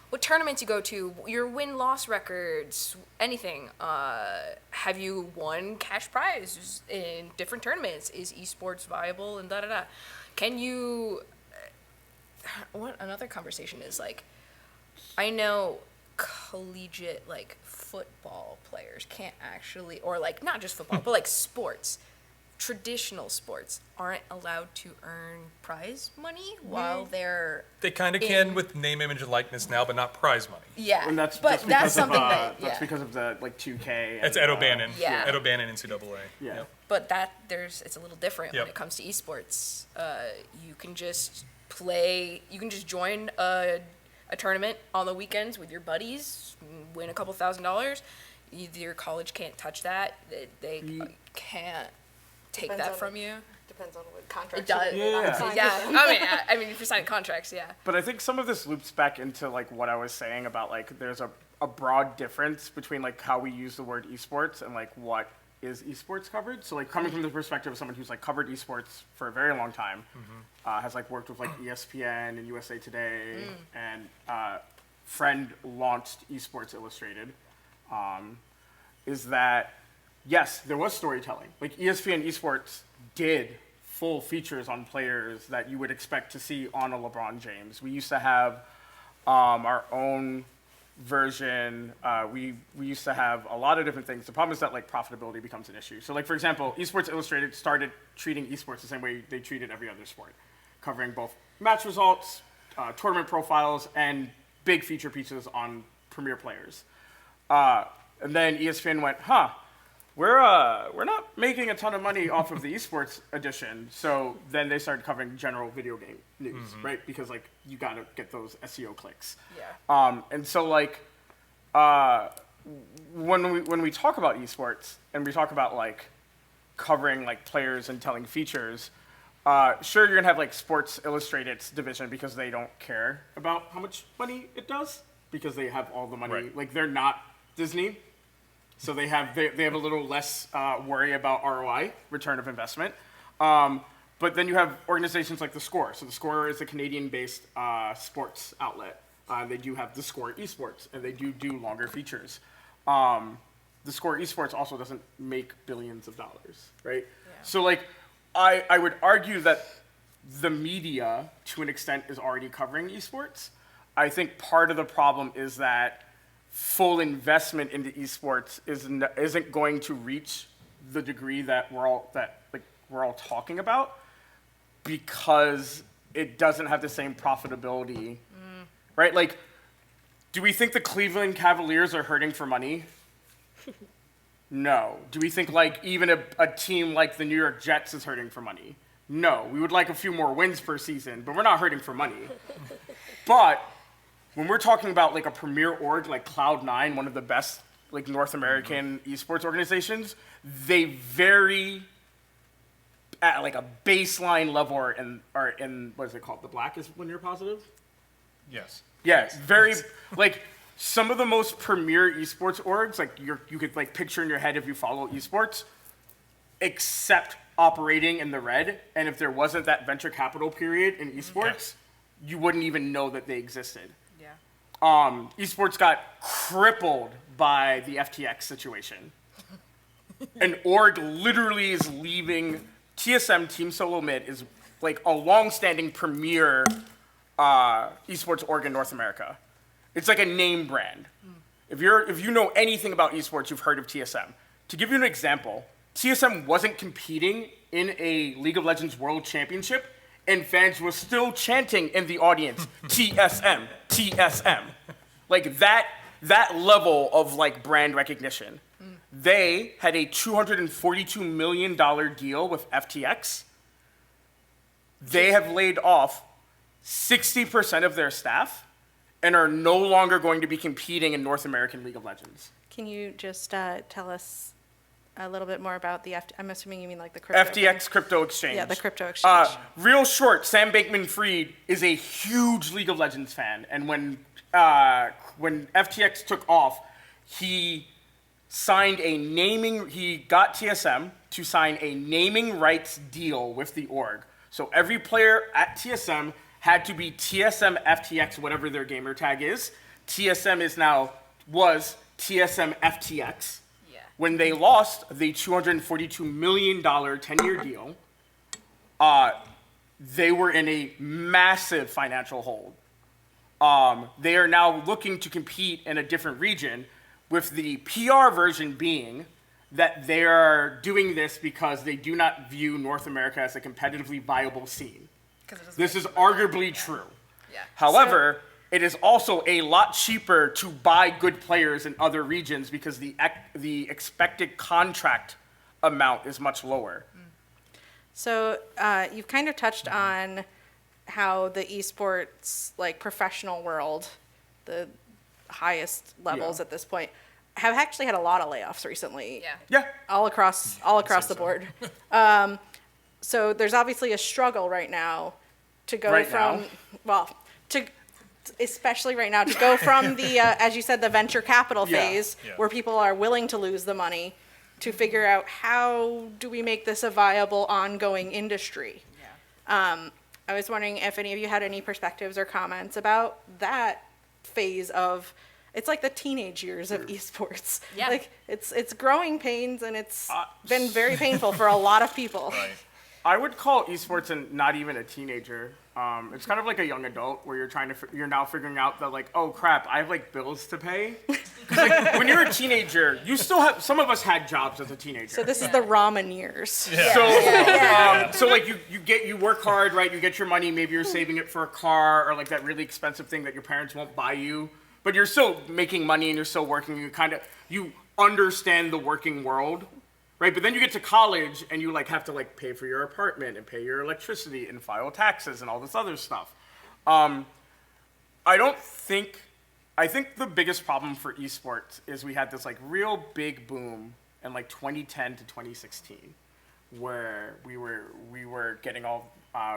what tournaments you go to, your win-loss records, anything. Have you won cash prizes in different tournaments? Is esports viable, and da-da-da. Can you... What another conversation is, like, I know collegiate, like, football players can't actually, or, like, not just football, but, like, sports, traditional sports aren't allowed to earn prize money while they're
They kind of can with name, image, and likeness now, but not prize money.
yeah.
And that's
but
just because
that's something
of,
that
that's because of the like 2K.
That's
and,
Ed O'Bannon.
Yeah.
Ed O'Bannon, NCAA.
Yeah.
Yep.
But it's a little different
Yep.
when it comes to esports. You can just join a tournament on the weekends with your buddies, win a couple $1,000s. Your college can't touch that. They can't take
Depends
that
on
from you.
Depends on what contract.
It does.
Yeah.
Yeah. I mean, if you're signing contracts, yeah.
But I think some of this loops back into like what I was saying about like there's a broad difference between like how we use the word esports and like what is esports covered. So like coming from the perspective of someone who's like covered esports for a very long time, has like worked with like ESPN and USA Today, and friend launched Esports Illustrated, is that yes, there was storytelling. Like ESPN Esports did full features on players that you would expect to see on a LeBron James. We used to have our own version. We used to have a lot of different things. The problem is that like profitability becomes an issue. So like for example, Esports Illustrated started treating esports the same way they treated every other sport, covering both match results, tournament profiles, and big feature pieces on premier players. And then ESPN went, we're not making a ton of money off of the esports edition. So then they started covering general video game news, right? Because like you got to get those SEO clicks.
Yeah.
And so like when we talk about esports and we talk about like covering like players and telling features, sure you're gonna have like Sports Illustrated's division because they don't care about how much money it does because they have all the money.
Right.
Like they're not Disney. So they have a little less worry about ROI, return of investment. But then you have organizations like The Score. So The Score is a Canadian-based sports outlet. They do have The Score Esports, and they do longer features. The Score Esports also doesn't make billions of dollars, right?
Yeah.
So like, I would argue that the media, to an extent, is already covering esports. I think part of the problem is that full investment into esports isn't going to reach the degree that we're all talking about because it doesn't have the same profitability, right? Like, do we think the Cleveland Cavaliers are hurting for money? No. Do we think like even a team like the New York Jets is hurting for money? No. We would like a few more wins per season, but we're not hurting for money. But when we're talking about like a premier org like Cloud9, one of the best like North American esports organizations, they vary at like a baseline level are in what is it called? The black is when you're positive?
Yes.
Yeah, very like some of the most premier esports orgs, like you could like picture in your head if you follow esports, except operating in the red. And if there wasn't that venture capital period in esports, you wouldn't even know that they existed.
Yeah.
Esports got crippled by the FTX situation. An org literally is leaving. TSM, Team Solo Mid, is like a long-standing premier esports org in North America. It's like a name brand. If you know anything about esports, you've heard of TSM. To give you an example, TSM wasn't competing in a League of Legends World Championship, and fans were still chanting in the audience, TSM, TSM. Like that level of like brand recognition. They had a $242 million deal with FTX. They have laid off 60% of their staff and are no longer going to be competing in North American League of Legends.
Can you just tell us a little bit more about the I'm assuming you mean like the crypto
FTX Crypto Exchange.
Yeah, the crypto exchange.
Real short, Sam Bankman-Fried is a huge League of Legends fan, and when FTX took off, he got TSM to sign a naming rights deal with the org. So every player at TSM had to be TSM FTX, whatever their gamer tag is. TSM was TSM FTX.
Yeah.
When they lost the $242 million 10-year deal, they were in a massive financial hold. They are now looking to compete in a different region, with the PR version being that they are doing this because they do not view North America as a competitively viable scene.
'Cause it doesn't
This
make
is
you money.
arguably true.
Yeah.
However, it is also a lot cheaper to buy good players in other regions because the expected contract amount is much lower.
So you've kind of touched on how the esports like professional world, the highest levels
Yeah.
at this point, have actually had a lot of layoffs recently.
Yeah.
Yeah.
All across the board. So there's obviously a struggle right now to go
Right
from
now?
well to especially right now to go from the as you said the venture capital
Yeah.
phase
Yeah.
where people are willing to lose the money to figure out how do we make this a viable ongoing industry.
Yeah.
I was wondering if any of you had any perspectives or comments about that phase of it's like the teenage years of esports.
Yeah.
Like it's growing pains and it's been very painful for a lot of people.
Right.
I would call esports not even a teenager. It's kind of like a young adult where you're now figuring out that like, oh crap, I have like bills to pay. 'Cause like when you're a teenager, you still have, some of us had jobs as a teenager.
So this is the ramen years.
So like you work hard, right? You get your money, maybe you're saving it for a car or like that really expensive thing that your parents won't buy you, but you're still making money and you're still working. You understand the working world, right? But then you get to college and you like have to like pay for your apartment and pay your electricity and file taxes and all this other stuff. I think the biggest problem for esports is we had this like real big boom in like 2010 to 2016, where we were getting all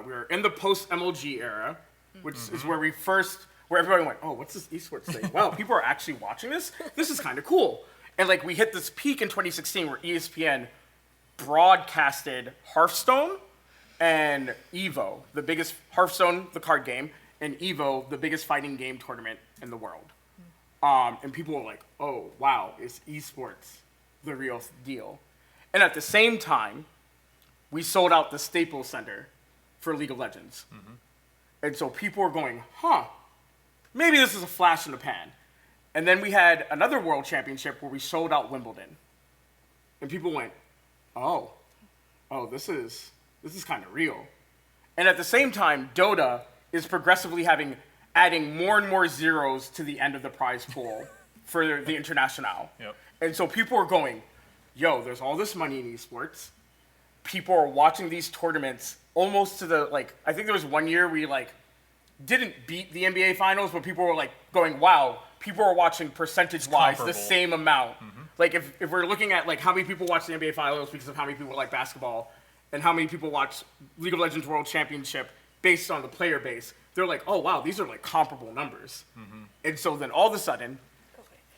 we were in the post MLG era, which is where everybody went, oh, what's this esports thing? Wow, people are actually watching this. This is kind of cool. And like we hit this peak in 2016 where ESPN broadcasted Hearthstone and Evo, the biggest Hearthstone, the card game, and Evo, the biggest fighting game tournament in the world. And people were like, oh, wow, is esports the real deal? And at the same time, we sold out the Staples Center for League of Legends. And so people were going, maybe this is a flash in the pan. And then we had another world championship where we sold out Wimbledon. And people went, oh, this is kind of real. And at the same time, Dota is progressively adding more and more zeros to the end of the prize pool for the International.
Yep.
And so people are going, yo, there's all this money in esports. People are watching these tournaments almost to the, like, I think there was one year we, like, didn't beat the NBA Finals, but people were, like, going, wow, people are watching percentage-wise the
comparable.
same amount. Like, if we're looking at, like, how many people watch the NBA Finals because of how many people like basketball and how many people watch League of Legends World Championship based on the player base, they're like, oh, wow, these are, like, comparable numbers. And so then all of a sudden,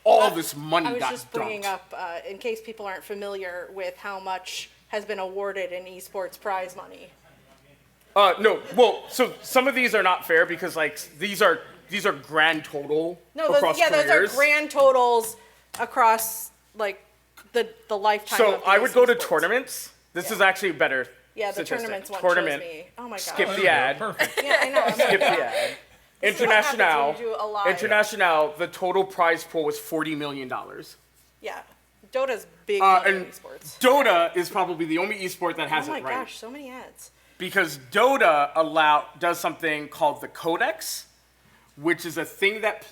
all this money
I was
got
just bringing
dumped.
up, in case people aren't familiar with how much has been awarded in esports prize money.
No, well, so some of these are not fair because like these are grand total across
those
careers.
are grand totals across like the lifetime.
So
of
I would go to
esports.
tournaments. This is actually better.
Yeah, the
statistic.
tournaments one
Tournament.
shows me. Oh my god.
Skip the ad.
Perfect.
Yeah, I know. I'm
Skip
like,
the ad.
this is what happens
International.
when you do a live.
International. The total prize pool was $40 million.
Yeah, Dota's big money in
And
esports.
Dota is probably the only esport that has
Oh my
it right.
gosh, so many ads.
Because Dota does something called the Codex, which is a thing that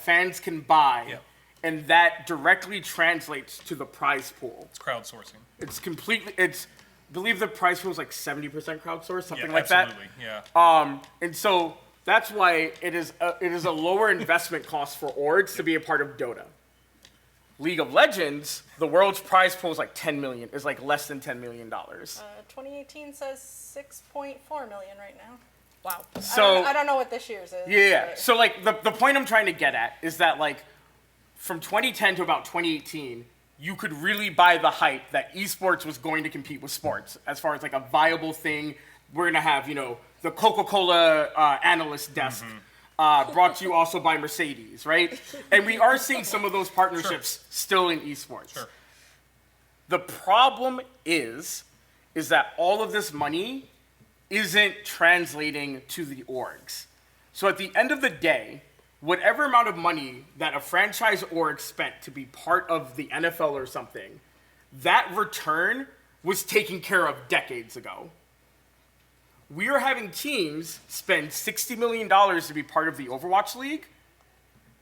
fans can buy,
Yep.
and that directly translates to the prize pool.
It's crowdsourcing.
I believe the prize pool is like 70% crowdsourced, something
Yeah,
like
absolutely.
that.
Yeah.
And so that's why it is a lower investment cost for orgs to be a part of Dota. League of Legends, the world's prize pool is like less than $10 million.
2018 says 6.4 million right now.
Wow.
So
I don't know what this year's is.
yeah.
but-
So like the point I'm trying to get at is that like from 2010 to about 2018, you could really buy the hype that esports was going to compete with sports as far as like a viable thing. We're gonna have the Coca-Cola analyst desk. Brought to you also by Mercedes, right? And we are seeing some of those partnerships still in esports.
Sure.
The problem is that all of this money isn't translating to the orgs. So at the end of the day, whatever amount of money that a franchise org spent to be part of the NFL or something, that return was taken care of decades ago. We are having teams spend $60 million to be part of the Overwatch League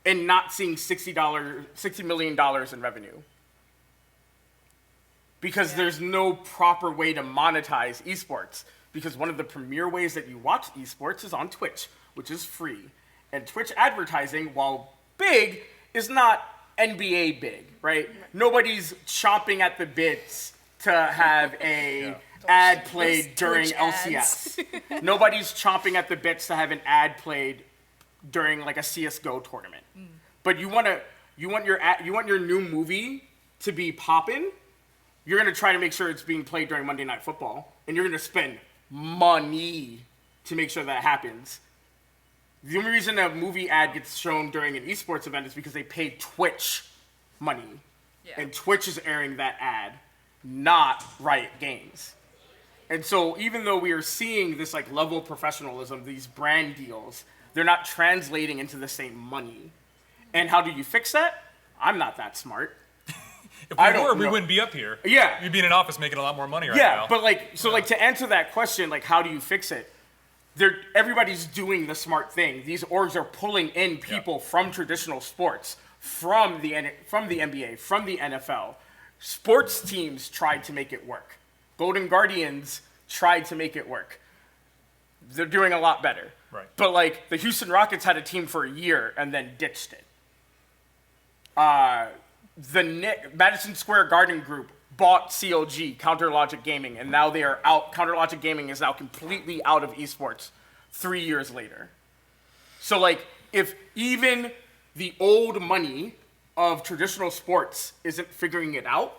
and not seeing $60 million in revenue. Because there's no proper way to monetize esports. Because one of the premier ways that you watch esports is on Twitch, which is free. And Twitch advertising, while big, is not NBA big, right? Nobody's chomping at the bits to have a ad played during LCS. Nobody's chomping at the bits to have an ad played during like a CS:GO tournament. But you want your new movie to be poppin'. You're gonna try to make sure it's being played during Monday Night Football, and you're gonna spend money to make sure that happens. The only reason a movie ad gets shown during an esports event is because they pay Twitch money.
Yeah.
And Twitch is airing that ad, not Riot Games. And so even though we are seeing this like level of professionalism, these brand deals, they're not translating into the same money. And how do you fix that? I'm not that smart.
If we were, we wouldn't be up here.
Yeah.
You'd be in an office making a lot more money right now.
Yeah, but like, so like to answer that question, like how do you fix it? Everybody's doing the smart thing. These orgs are pulling in people from traditional sports, from the NBA, from the NFL. Sports teams tried to make it work. Golden Guardians tried to make it work. They're doing a lot better.
Right.
But like the Houston Rockets had a team for a year and then ditched it. The Madison Square Garden Group bought CLG, Counter Logic Gaming, and now they are out. Counter Logic Gaming is now completely out of esports 3 years later. So like, if even the old money of traditional sports isn't figuring it out.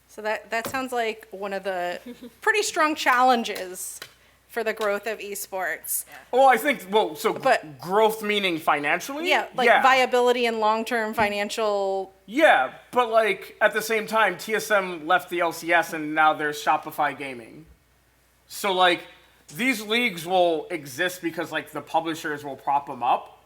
So that sounds like one of the pretty strong challenges for the growth of esports.
Well, I think,
But-
growth meaning financially?
Yeah, like viability and long-term financial.
Yeah, but like at the same time, TSM left the LCS and now there's Shopify Gaming. So like these leagues will exist because like the publishers will prop them up,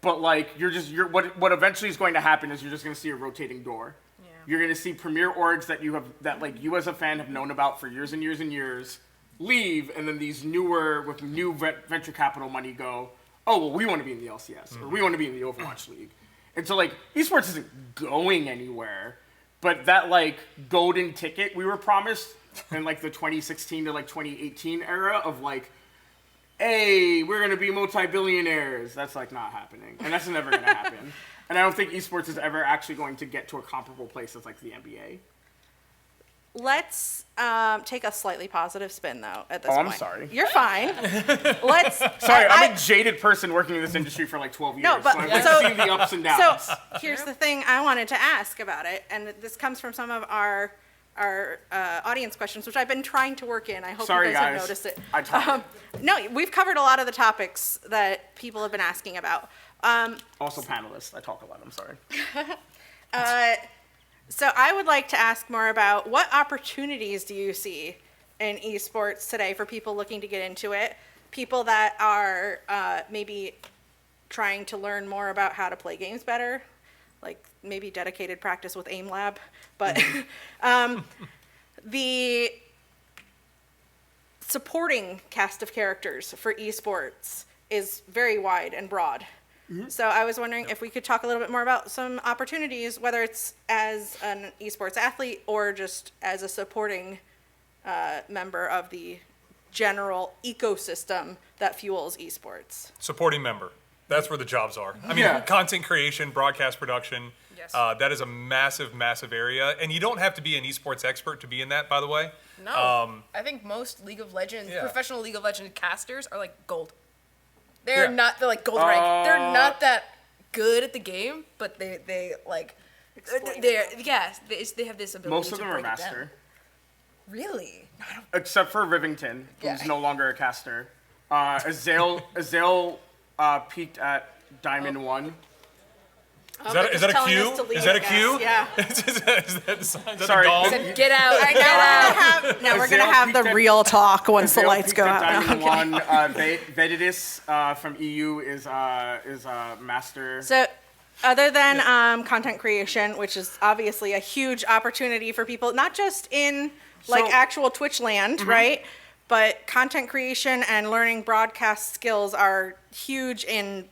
but like what eventually is going to happen is you're just going to see a rotating door. Yeah. You're going to see premier orgs that you as a fan have known about for years and years and years leave, and then these with new venture capital money go, oh well, we want to be in the LCS or we want to be in the Overwatch League. And so like esports isn't going anywhere, but that like golden ticket we were promised in like the 2016 to like 2018 era of like, hey, we're gonna be multi-billionaires. That's like not happening, and that's never gonna happen. And I don't think esports is ever actually going to get to a comparable place as like the NBA.
Let's take a slightly positive spin, though, at this
Oh,
point.
I'm sorry.
You're fine.
Sorry, I'm a jaded person working in this industry for like 12 years,
No, but-
so I've
so-
seen the ups and downs.
So here's the thing I wanted to ask about it, and this comes from some of our audience questions, which I've been trying to work in. I hope
Sorry,
you guys have
guys.
noticed it.
I talk.
No, we've covered a lot of the topics that people have been asking about.
Also panelist, I talk a lot, I'm sorry.
So I would like to ask more about what opportunities do you see in esports today for people looking to get into it, people that are maybe trying to learn more about how to play games better, like maybe dedicated practice with Aim Lab, but the supporting cast of characters for esports is very wide and broad. So I was wondering if we could talk a little bit more about some opportunities, whether it's as an esports athlete or just as a supporting member of the general ecosystem that fuels esports.
Supporting member. That's where the jobs are. I mean,
Yeah.
content creation, broadcast production.
Yes.
That is a massive, massive area. And you don't have to be an esports expert to be in that, by the way.
No, I think most League of Legends,
Yeah.
professional League of Legends casters are like gold.
Yeah.
They're like gold rank. They're not that good at the game, but they like, they have this ability
Most of
to
them are
break it down.
master,
Really?
except for Rivington, who's
Yeah.
no longer a caster. Azael peaked at Diamond 1.
Is that a cue? Is that a cue?
Yeah.
is that the sign? Is that
Sorry.
a gong?
Said, get out! Get out!
Now we're
Azael
gonna have
peaked
the
at-
real talk once the
Azael
lights
peaked
go
at
out. No, I'm
Diamond
kidding.
1. Vedidus from EU is master.
So Other than content creation, which is obviously a huge opportunity for people, not just in like
So-
actual Twitch land, right? But content creation and learning broadcast skills are huge in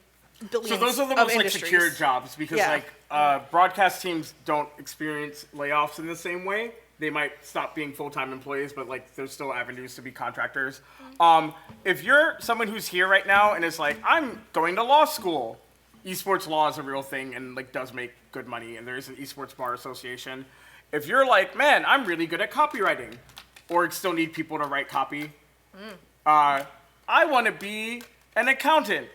billions
So those are the
of
most like
industries.
secure jobs because
Yeah.
broadcast teams don't experience layoffs in the same way. They might stop being full-time employees, but like there's still avenues to be contractors. If you're someone who's here right now and is like, I'm going to law school, esports law is a real thing and like does make good money, and there is an esports bar association. If you're like, man, I'm really good at copywriting, or still need people to write copy, I want to be an accountant.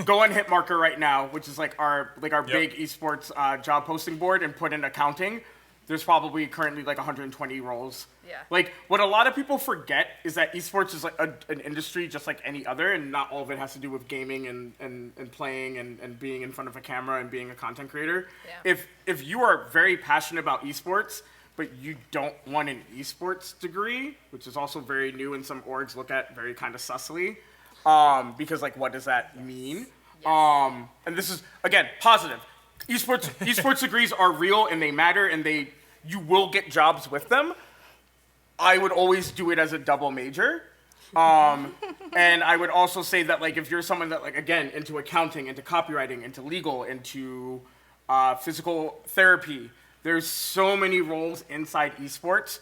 Go on Hitmarker right now, which is like our big esports job posting board, and put in accounting. There's probably currently like 120 roles.
Yeah.
Like what a lot of people forget is that esports is like an industry just like any other, and not all of it has to do with gaming and playing and being in front of a camera and being a content creator.
Yeah.
If you are very passionate about esports, but you don't want an esports degree, which is also very new and some orgs look at very kind of sussily, because like what does that mean? And this is again positive. Esports degrees are real and they matter, and you will get jobs with them. I would always do it as a double major. And I would also say that like if you're someone that like again into accounting, into copywriting, into legal, into physical therapy, there's so many roles inside esports.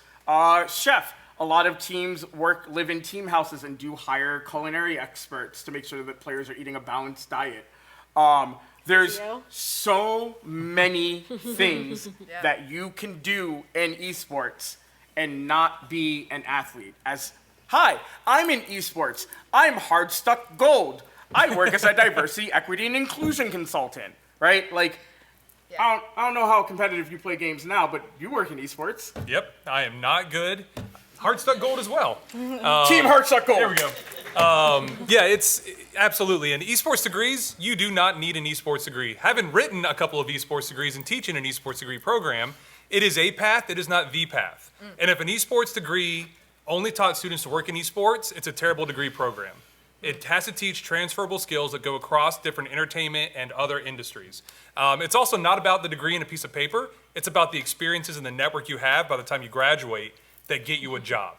Chef. A lot of teams live in team houses and do hire culinary experts to make sure that players are eating a balanced diet. There's
SEO?
so many things that you can do in esports and not be an athlete. Hi, I'm in esports. I'm hard stuck gold. I work as a diversity, equity, and inclusion consultant, right? Like, I don't know how competitive you play games now, but you work in esports.
Yep, I am not good. Heartstuck Gold as well.
Team Heartstuck Gold.
There we go. Yeah, it's absolutely. And esports degrees, you do not need an esports degree. Having written a couple of esports degrees and teaching an esports degree program, it is a path, it is not the path. And if an esports degree only taught students to work in esports, it's a terrible degree program. It has to teach transferable skills that go across different entertainment and other industries. It's also not about the degree and a piece of paper. It's about the experiences and the network you have by the time you graduate that get you a job.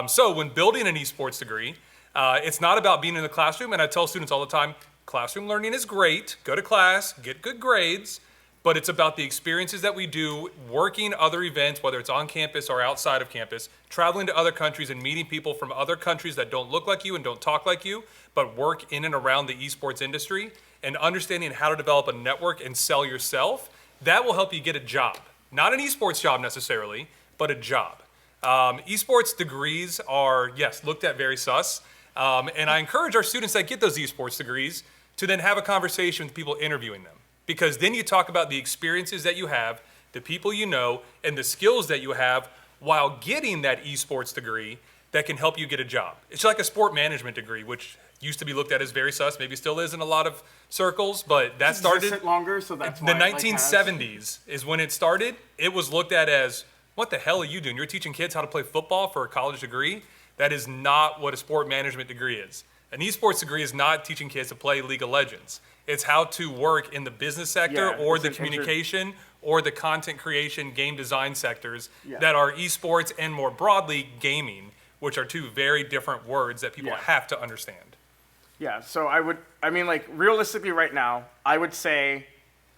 So when building an esports degree, it's not about being in the classroom, and I tell students all the time, classroom learning is great, go to class, get good grades, but it's about the experiences that we do working other events, whether it's on campus or outside of campus, traveling to other countries and meeting people from other countries that don't look like you and don't talk like you, but work in and around the esports industry, and understanding how to develop a network and sell yourself. That will help you get a job. Not an esports job necessarily, but a job. Esports degrees are, yes, looked at very sus. And I encourage our students that get those esports degrees to then have a conversation with people interviewing them. Because then you talk about the experiences that you have, the people you know, and the skills that you have while getting that esports degree that can help you get a job. It's like a sport management degree, which used to be looked at as very sus, maybe still is in a lot of circles, but that started
longer, so that's
the
why it, like,
1970s is when it started. It was looked at as, what the hell are you doing? You're teaching kids how to play football for a college degree? That is not what a sport management degree is. An esports degree is not teaching kids to play League of Legends. It's how to work in the business sector or the communication or the content creation, game design sectors that are esports and more broadly gaming, which are two very different words that people have to understand.
Yeah, so realistically right now, I would say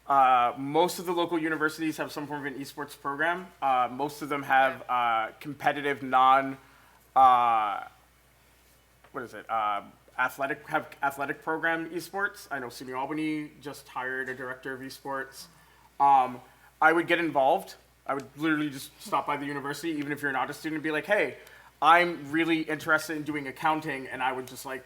most of the local universities have some form of an esports program. Most of them have competitive athletic program esports. I know SUNY Albany just hired a director of esports. I would get involved. I would literally just stop by the university, even if you're not a student, and be like, hey, I'm really interested in doing accounting, and I would just like,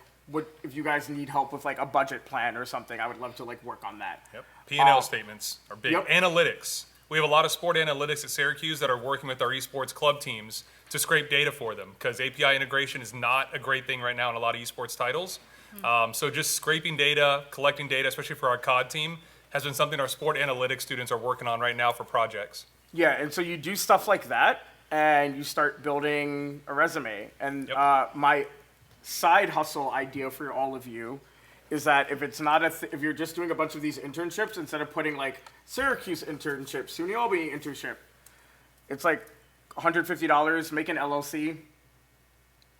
if you guys need help with like a budget plan or something, I would love to like work on that.
Yep. P&L statements are big. Analytics. We have a lot of sport analytics at Syracuse that are working with our esports club teams to scrape data for them, because API integration is not a great thing right now in a lot of esports titles. So just scraping data, collecting data, especially for our COD team, has been something our sport analytics students are working on right now for projects. Yeah,
and so you do stuff like that, and you start building a resume. And my side hustle idea for all of you is that if it's not if you're just doing a bunch of these internships, instead of putting like Syracuse internship, SUNY Albany internship, it's like $150, make an LLC,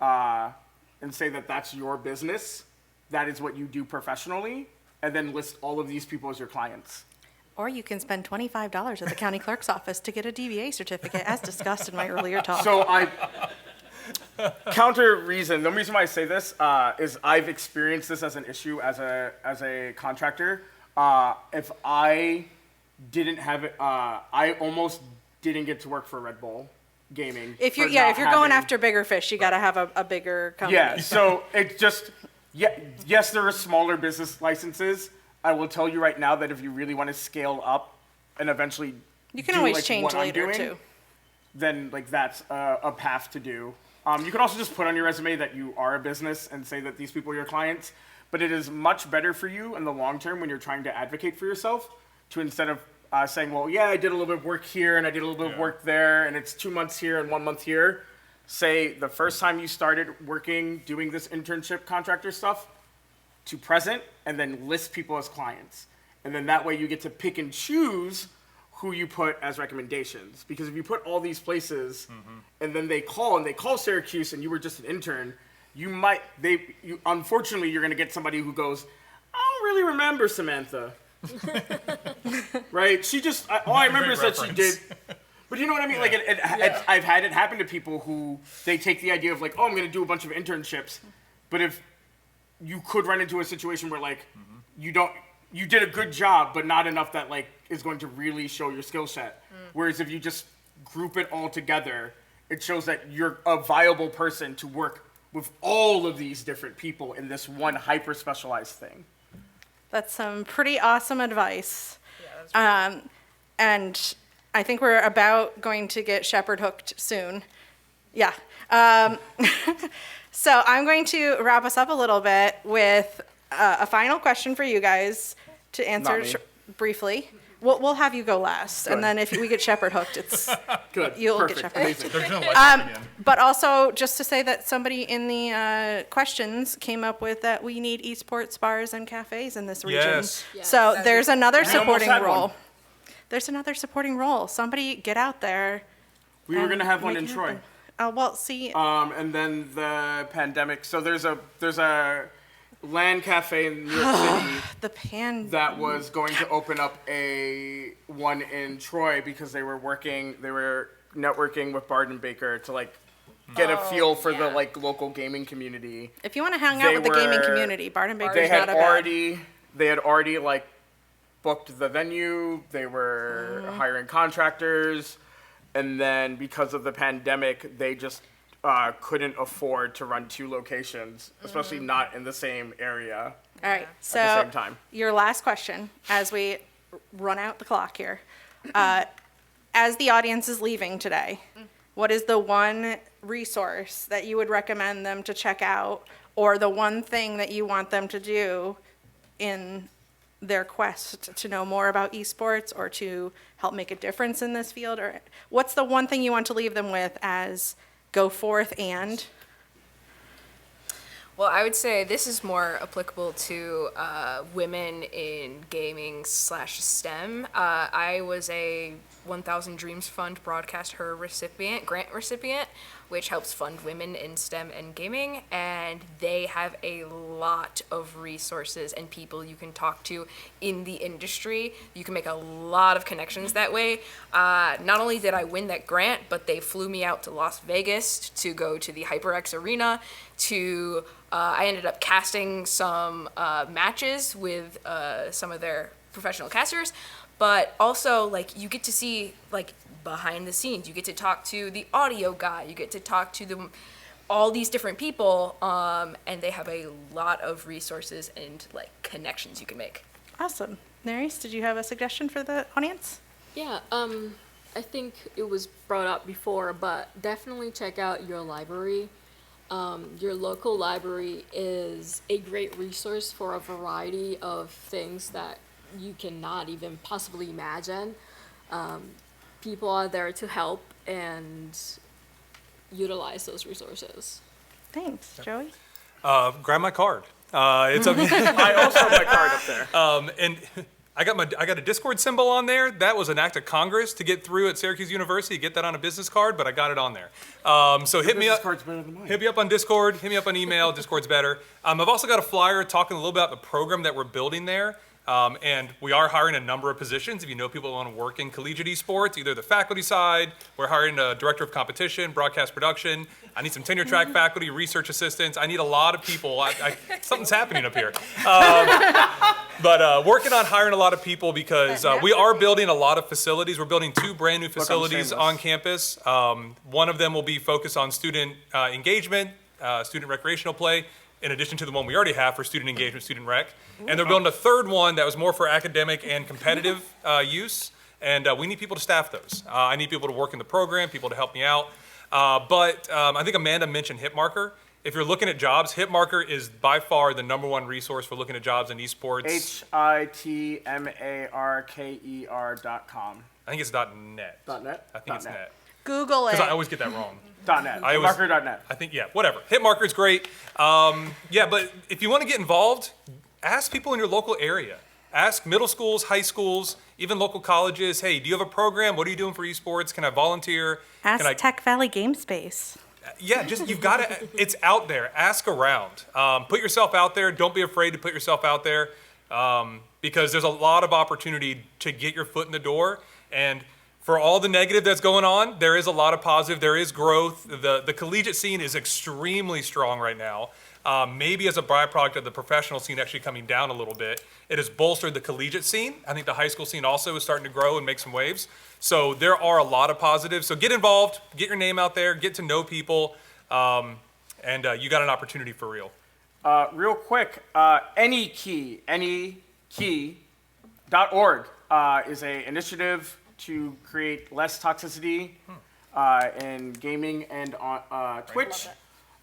and say that that's your business, that is what you do professionally, and then list all of these people as your clients.
Or you can spend $25 at the county clerk's office to get a DBA certificate, as discussed in my earlier talk.
So the only reason why I say this is I've experienced this as an issue as a contractor. If I didn't have it, I almost didn't get to work for Red Bull Gaming.
If you're going after bigger fish, you got to have a bigger company.
Yeah, so it just, yes, there are smaller business licenses. I will tell you right now that if you really want to scale up and eventually
You can
do,
always
like,
change
what I'm
later,
doing,
too.
then like that's a path to do. You can also just put on your resume that you are a business and say that these people are your clients, but it is much better for you in the long term when you're trying to advocate for yourself to, instead of saying, well, yeah, I did a little bit of work here and I did a little bit of work there and it's 2 months here and 1 month here. Say the first time you started working, doing this internship contractor stuff to present, and then list people as clients. And then that way you get to pick and choose who you put as recommendations. Because if you put all these places and then they call Syracuse and you were just an intern, unfortunately you're gonna get somebody who goes, I don't really remember Samantha. Right? All I remember is that she did. But you know what I mean? Like I've had it happen to people who they take the idea of like, oh, I'm gonna do a bunch of internships. But if you could run into a situation where like you did a good job, but not enough that like is going to really show your skill set. Whereas if you just group it all together, it shows that you're a viable person to work with all of these different people in this one hyper specialized thing.
That's some pretty awesome advice.
Yeah, that's
And I think we're about going to get Shepherd hooked soon. Yeah. So I'm going to wrap us up a little bit with a final question for you guys to answer
Not me.
Briefly. We'll have you go last, and
Good.
then if we get Shepherd hooked, it's
Good.
you'll
Perfect.
get Shepherd hooked.
Amazing.
There's no election again.
But also, just to say that somebody in the questions came up with that we need esports bars and cafes in this region.
Yes.
Yes.
So there's another
almost
supporting
had
role.
one.
There's another supporting role. Somebody get out there.
We were
and
gonna have one
make
in
it
Troy.
happen. Oh, well, see,
And then the pandemic. So there's a LAN cafe in New York City
the pan.
that was going to open up a one in Troy because they were networking with Bard and Baker to like get a feel for the
yeah.
like local gaming community.
If you want to hang out with the gaming community, Bard and Baker's
They had
not a bad.
already like booked the venue. They were hiring contractors, and then because of the pandemic, they just couldn't afford to run 2 locations, especially not in the same area.
All right, so
the same time.
your last question as we run out the clock here. As the audience is leaving today, what is the one resource that you would recommend them to check out, or the one thing that you want them to do in their quest to know more about esports or to help make a difference in this field? Or what's the one thing you want to leave them with as go forth and?
Well, I would say this is more applicable to women in gaming / STEM. I was a 1000 Dreams Fund Broadcast Her grant recipient, which helps fund women in STEM and gaming, and they have a lot of resources and people you can talk to in the industry. You can make a lot of connections that way. Not only did I win that grant, but they flew me out to Las Vegas to go to the HyperX Arena to I ended up casting some matches with some of their professional casters, but also like you get to see like behind the scenes. You get to talk to the audio guy. You get to talk to all these different people, and they have a lot of resources and like connections you can make.
Awesome. Nerys, did you have a suggestion for the audience?
Yeah, I think it was brought up before, but definitely check out your library. Your local library is a great resource for a variety of things that you cannot even possibly imagine. People are there to help and utilize those resources.
Thanks, Joey.
Grab my card. It's up.
I also have my card up there.
And I got a Discord symbol on there. That was an act of Congress to get through at Syracuse University. Get that on a business card, but I got it on there. So hit me
Business
up.
card's better than mine.
Hit me up on Discord. Hit me up on email. Discord's better. I've also got a flyer talking a little bit about the program that we're building there. And we are hiring a number of positions. If you know people who want to work in collegiate esports, either the faculty side, we're hiring a director of competition, broadcast production. I need some tenure track faculty, research assistants. I need a lot of people. Something's happening up here. But working on hiring a lot of people because we are building a lot of facilities. We're building 2 brand new facilities on campus. One of them will be focused on student engagement, student recreational play, in addition to the one we already have for student engagement, student rec. And they're building a 3rd one that was more for academic and competitive use. And we need people to staff those. I need people to work in the program, people to help me out. But I think Amanda mentioned Hitmarker. If you're looking at jobs, Hitmarker is by far the #1 resource for looking at jobs in esports.
HITMARKER.com.
I think it's .net.
.net?
I think it's net.
Google it.
Because I always get that wrong.
.net.
I always-
Hitmarker.net.
I think, yeah, whatever. Hitmarker is great. Yeah, but if you want to get involved, ask people in your local area. Ask middle schools, high schools, even local colleges, hey, do you have a program? What are you doing for esports? Can I volunteer?
Ask
Can I...
Tech Valley Game Space.
Yeah, just, you've got to, it's out there. Ask around. Put yourself out there. Don't be afraid to put yourself out there because there's a lot of opportunity to get your foot in the door. And for all the negative that's going on, there is a lot of positive. There is growth. The collegiate scene is extremely strong right now. Maybe as a byproduct of the professional scene actually coming down a little bit, it has bolstered the collegiate scene. I think the high school scene also is starting to grow and make some waves. So there are a lot of positives. So get involved, get your name out there, get to know people, and you got an opportunity for real.
Real quick, AnyKey.org is an initiative to create less toxicity in gaming and on Twitch.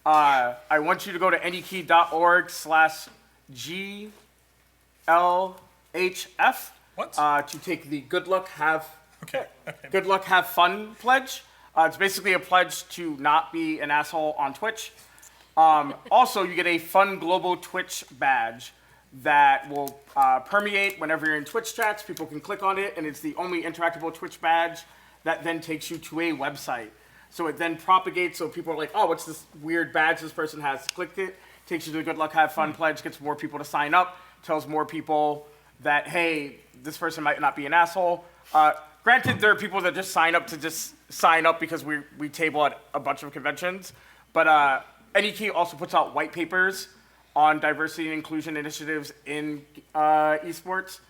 I want you to go to AnyKey.org/GLHF to take the Good Luck Have Fun pledge. It's basically a pledge to not be an asshole on Twitch. Also, you get a fun global Twitch badge that will permeate whenever you're in Twitch chats. People can click on it, and it's the only interactable Twitch badge that then takes you to a website. So it then propagates, so people are like, oh, what's this weird badge this person has? Clicked it, takes you to the Good Luck Have Fun pledge, gets more people to sign up, tells more people that, hey, this person might not be an asshole. Granted, there are people that just sign up because we table at a bunch of conventions, but NEK also puts out white papers on diversity and inclusion initiatives in esports.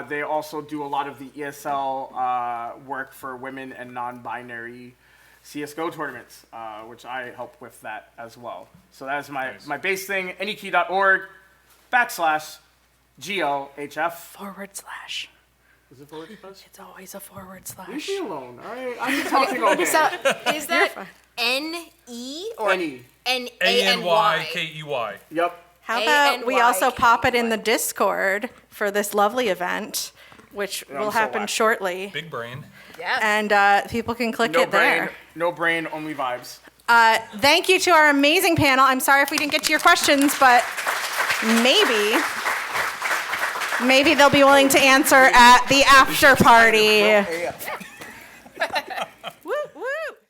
They also do a lot of the ESL work for women and non-binary CSGO tournaments, which I help with that as well. So that is my base thing, NEK.org/GLHF.
/.
Is it forward slash?
It's always a /.
Leave me alone, all right? I'm just talking all day.
So is that N-E or
N-E.
N-A-N-Y?
ANYKEY.
Yep.
How about we also
ANYKEY.
pop it in the Discord for this lovely event, which will
I'm so
happen
whack.
shortly.
Big brain.
Yeah.
And people can click
No
it
brain,
there.
no brain, only vibes.
Thank you to our amazing panel. I'm sorry if we didn't get to your questions, but maybe they'll be willing to answer at the after party.